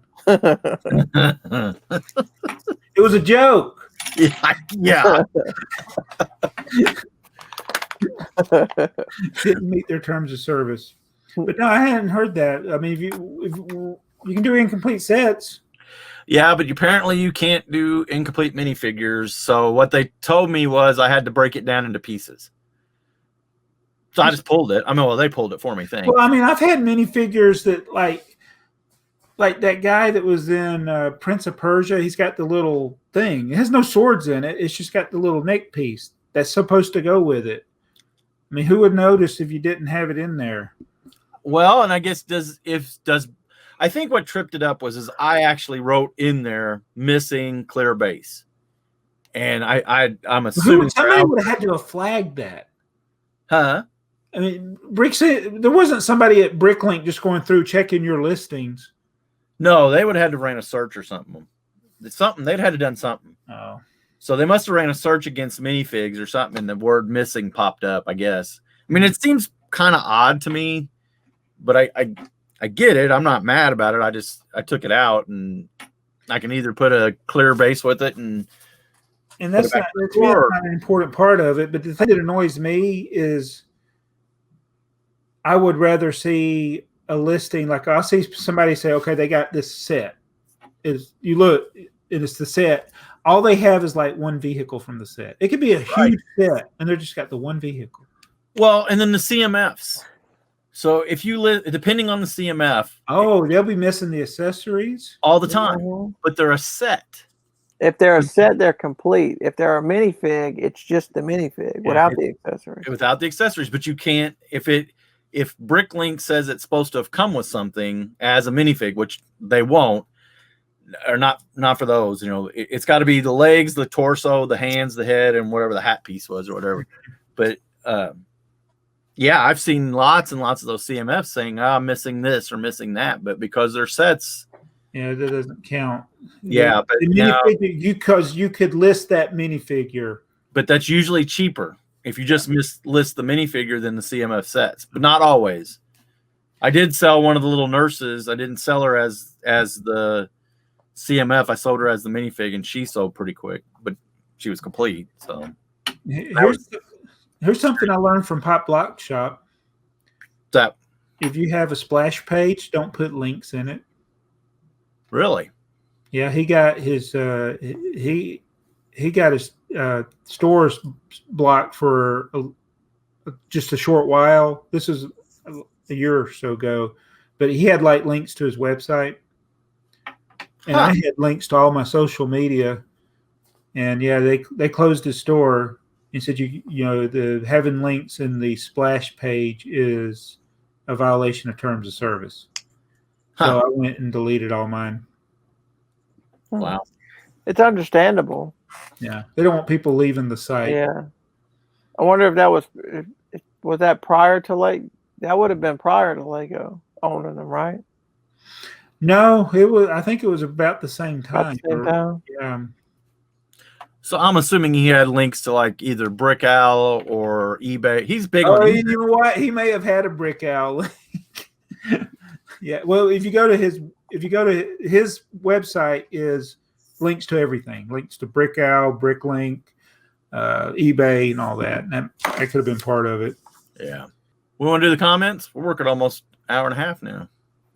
It was a joke. Yeah. Didn't meet their terms of service. But no, I hadn't heard that. I mean, if you can do incomplete sets. Yeah, but apparently you can't do incomplete minifigures. So what they told me was I had to break it down into pieces. So I just pulled it. I mean, well, they pulled it for me. Thanks. Well, I mean, I've had minifigures that like that guy that was in Prince of Persia. He's got the little thing. It has no swords in it. It's just got the little neck piece that's supposed to go with it. I mean, who would notice if you didn't have it in there? Well, and I guess I think what tripped it up was I actually wrote in there missing clear base, and I'm assuming somebody would have had to have flagged that. Huh? I mean, there wasn't somebody at Bricklink just going through checking your listings. No, they would have had to run a search or something. They'd had to done something. Oh. So they must have ran a search against minifigs or something, and the word missing popped up, I guess. I mean, it seems kind of odd to me, but I get it. I'm not mad about it. I took it out, and I can either put a clear base with it and that's not an important part of it. But the thing that annoys me is I would rather see a listing, like I'll see somebody say, okay, they got this set. You look, it's the set. All they have is like one vehicle from the set. It could be a huge set, and they're just got the one vehicle. Well, and then the CMFs. So if you depending on the CMF, they'll be missing the accessories all the time, but they're a set. If they're a set, they're complete. If they're a minifig, it's just the minifig without the accessories. Without the accessories, but you can't if Bricklink says it's supposed to have come with something as a minifig, which they won't, or not for those. You know, it's got to be the legs, the torso, the hands, the head, and whatever the hat piece was or whatever. But yeah, I've seen lots and lots of those CMFs saying, I'm missing this or missing that, but because they're sets. Yeah, that doesn't count. Yeah, but because you could list that minifigure. But that's usually cheaper if you just list the minifigure than the CMF sets, but not always. I did sell one of the little nurses. I didn't sell her as the CMF. I sold her as the minifig, and she sold pretty quick, but she was complete. So here's something I learned from Pop Block Shop. That if you have a splash page, don't put links in it. Really? Yeah, he got his stores blocked for just a short while. This is a year or so ago, but he had like links to his website, and I had links to all my social media. And yeah, they closed his store and said you know the having links in the splash page is a violation of terms of service. So I went and deleted all mine. Wow. It's understandable. Yeah. They don't want people leaving the site. Yeah. I wonder if that was that prior to that would have been prior to Lego owning them, right? No, I think it was about the same time. Yeah. So I'm assuming he had links to like either BrickTsar or eBay. He's big on eBay. You know what? He may have had a BrickTsar link. Yeah. Well, if you go to his website is links to everything, links to BrickTsar, Bricklink, eBay, and all that. And that could have been part of it. Yeah. We want to do the comments? We're working almost an hour and a half now.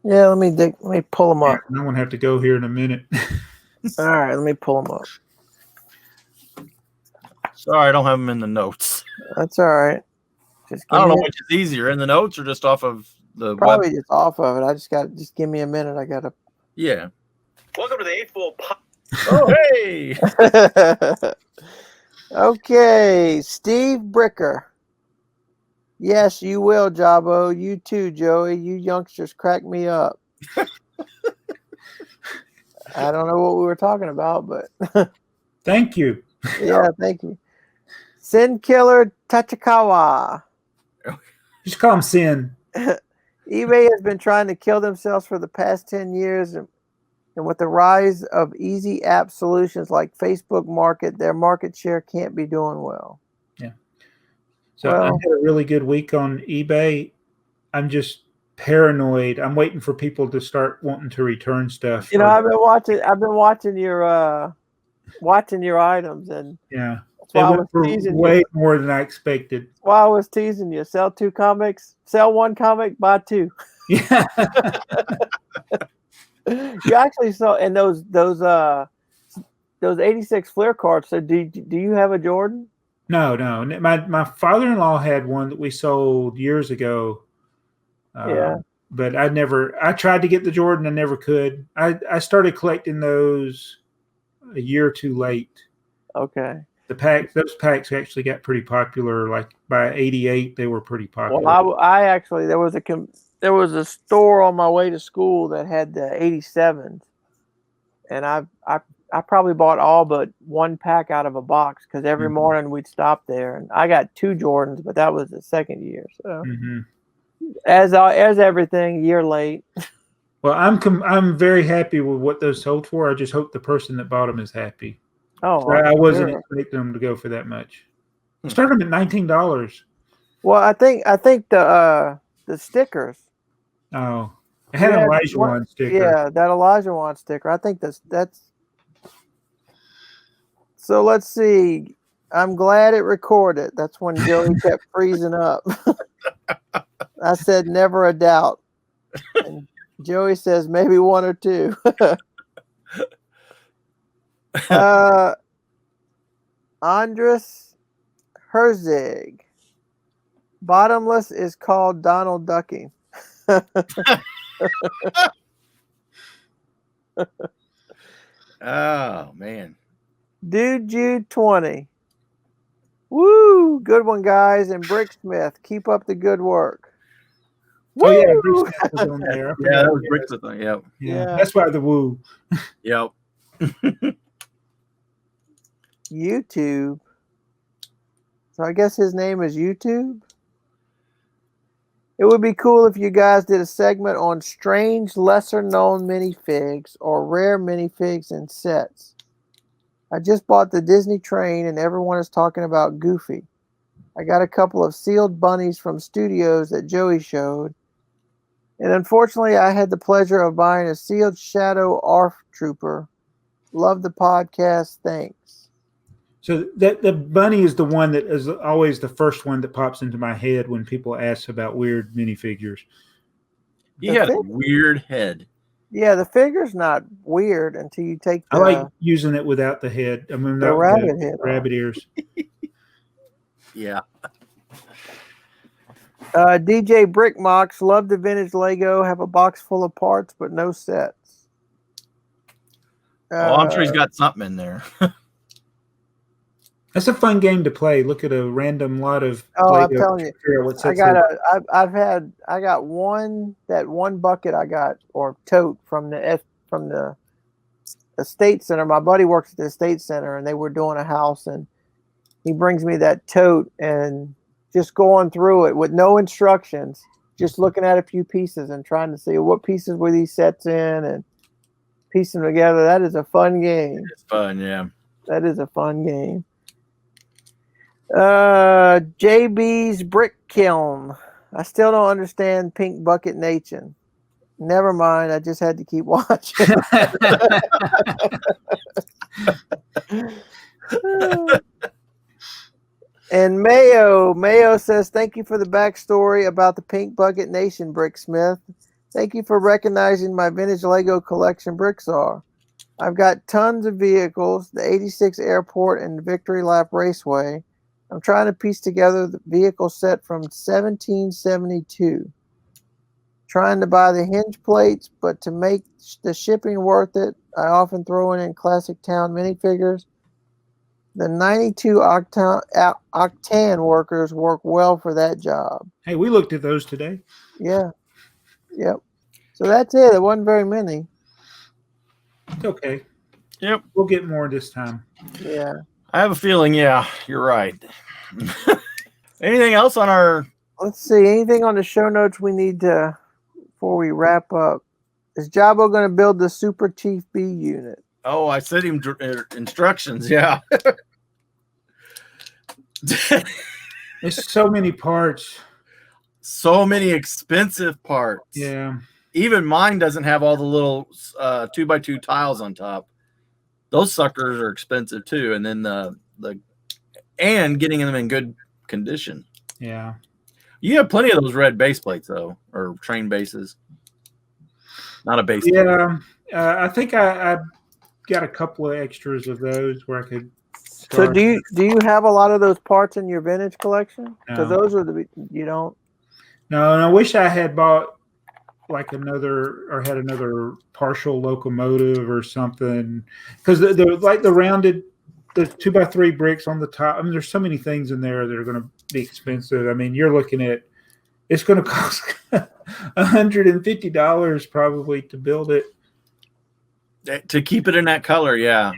Yeah. Let me pull them up. I'm gonna have to go here in a minute. All right. Let me pull them up. Sorry, I don't have them in the notes. That's all right. I don't know which is easier, in the notes or just off of the probably just off of it. Just give me a minute. I gotta. Yeah. Welcome to the AFoOL. Oh, hey. Okay, Steve Bricker. Yes, you will, Jabo. You too, Joey. You youngsters crack me up. I don't know what we were talking about, but Thank you. yeah, thank you. Sin Killer Tachikawa. Just call him Sin. eBay has been trying to kill themselves for the past 10 years, and with the rise of easy app solutions like Facebook Market, their market share can't be doing well. Yeah. So I had a really good week on eBay. I'm just paranoid. I'm waiting for people to start wanting to return stuff. You know, I've been watching your items, and yeah, that's why they I went was for teasing way you. more than I expected. That's why I was teasing you. Sell 2 comics, sell 1 comic, buy 2. Yeah. You actually saw in those 86 Flair cards. So do you have a Jordan? No. My father-in-law had one that we sold years ago. Yeah. But I tried to get the Jordan. I never could. I started collecting those a year or two late. Okay. Those packs actually got pretty popular. Like by 88, they were pretty popular. Well, I actually, there was a store on my way to school that had the 87s, and I probably bought all but 1 pack out of a box because every morning we'd stop there, and I got 2 Jordans, but that was the second year. So as everything, a year late. Well, I'm very happy with what those sold for. I just hope the person that bought them is happy. Oh, So I wasn't expecting them to go for that much. I started them at $19. Well, I think the stickers. Oh, it had an Elijah Wan sticker. Yeah, that Elijah Wan sticker. I think that's. So let's see. I'm glad it recorded. That's when Joey kept freezing up. I said never a doubt. And Joey says maybe 1 or 2. Andres Herzig. Bottomless is called Donald Ducking. Oh man. Dude Jude 20. Woo! Good one, guys. And Bricksmith, keep up the good work. Woo! Oh yeah, Bricksmith was on there. Yeah, that was Bricksmith. Yep. Yeah, that's why the woo. Yep. YouTube. So I guess his name is YouTube. It would be cool if you guys did a segment on strange, lesser-known minifigs or rare minifigs and sets. I just bought the Disney train, and everyone is talking about Goofy. I got a couple of sealed bunnies from studios that Joey showed. And unfortunately, I had the pleasure of buying a sealed Shadow ARF Trooper. Love the podcast. Thanks. So the bunny is the one that is always the first one that pops into my head when people ask about weird minifigures. He had a weird head. Yeah, the figure's not weird until you take the... I like using it without the head. I mean, the rabbit head rabbit ears. Yeah. DJ Brickmox, love the vintage Lego. Have a box full of parts, but no sets. I'm sure he's got something in there. That's a fun game to play. Look at a random lot of Lego. I'm telling you, I got one bucket I got or tote from the estate center. My buddy works at the estate center, and they were doing a house, and he brings me that tote, and just going through it with no instructions, just looking at a few pieces and trying to see what pieces were these sets in and piecing them together. That is a fun game. It's fun, yeah. That is a fun game. JB's Brick Kiln. I still don't understand Pink Bucket Nation. Never mind. I just had to keep watching. And Mayo says, thank you for the backstory about the Pink Bucket Nation, Bricksmith. Thank you for recognizing my vintage Lego collection, BrickTsar. I've got tons of vehicles, the 86 Airport and the Victory Lap Raceway. I'm trying to piece together the vehicle set from 1772. Trying to buy the hinge plates, but to make the shipping worth it, I often throw in classic town minifigures. The 92 octane workers work well for that job. Hey, we looked at those today. Yeah. Yep. So that's it. It wasn't very many. It's okay. Yep. We'll get more this time. Yeah. I have a feeling, yeah, you're right. Anything else on our... Let's see. Anything on the show notes we need to, before we wrap up? Is Jabo going to build the Super Chief B unit? Oh, I sent him instructions, yeah. There's so many parts. So many expensive parts. Yeah. Even mine doesn't have all the little 2x2 tiles on top. Those suckers are expensive too. And then and getting them in good condition. Yeah. You have plenty of those red base plates though, or train bases. Not a base. Yeah. I think I got a couple of extras of those where I could start. So do you have a lot of those parts in your vintage collection? Because No. those are you don't. No, and I wish I had bought like another partial locomotive or something, because the like the rounded, the 2x3 bricks on the top. I mean, there's so many things in there that are going to be expensive. I mean, you're looking at, it's going to cost $150 probably to build it. To keep it in that color, yeah.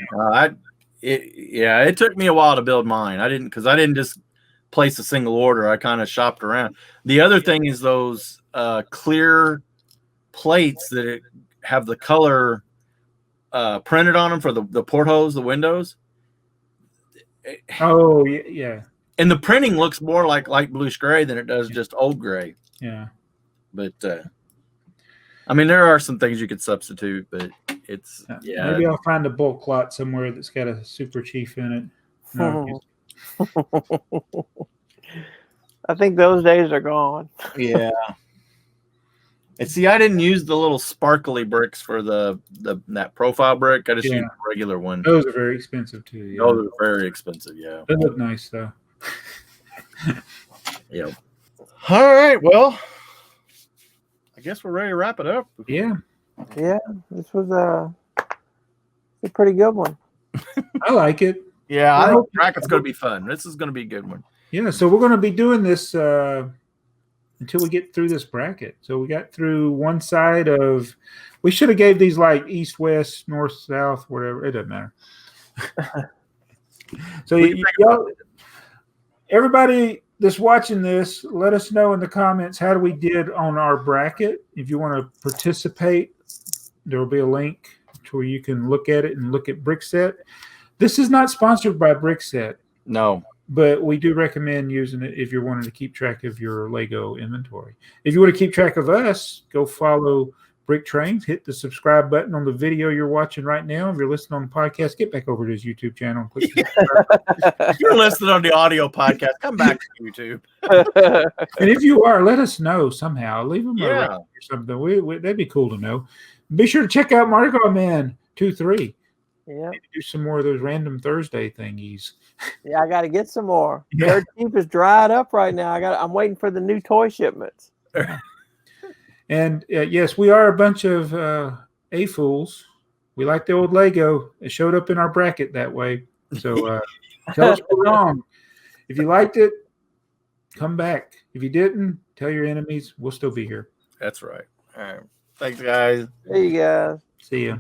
It took me a while to build mine. I didn't just place a single order. I kind of shopped around. The other thing is those clear plates that have the color printed on them for the portholes, the windows. Oh yeah. And the printing looks more like light bluish gray than it does just old gray. Yeah. But I mean, there are some things you could substitute, but it's Maybe I'll find a bulk lot somewhere that's got a Super Chief in it. No, I think those days are gone. Yeah. And see, I didn't use the little sparkly bricks for that profile brick. I just used the regular one. Those are very expensive too. Yeah. Those are very expensive. Yeah. They look nice though. Yeah. All right. Well, I guess we're ready to wrap it up. Yeah. Yeah. This was a pretty good one. I like it. Yeah. I think bracket's going to be fun. This is going to be a good one. Yeah. So we're going to be doing this until we get through this bracket. So we got through one side of, we should have gave these like east, west, north, south, whatever. It doesn't matter. So everybody that's watching this, let us know in the comments how we did on our bracket. If you want to participate, there will be a link to where you can look at it and look at BrickTsar. This is not sponsored by BrickTsar. No. But we do recommend using it if you're wanting to keep track of your Lego inventory. If you want to keep track of us, go follow BrickTrains. Hit the subscribe button on the video you're watching right now. If you're listening on the podcast, get back over to his YouTube channel and click subscribe. If you're listening on the audio podcast, come back to YouTube. And if you are, let us know somehow. Leave them a rating or something. That'd be cool to know. Be sure to check out Mardigrasman23. Yeah. Do some more of those random Thursday thingies. Yeah, I got to get some more. Yeah. Dirt cheap is dried up right now. I'm waiting for the new toy shipments. And yes, we are a bunch of AFoOLs. We like the old Lego. It showed up in our bracket that way. So tell us we're wrong. If you liked it, come back. If you didn't, tell your enemies. We'll still be here. That's right. All right. Thanks, guys. There you guys. See ya.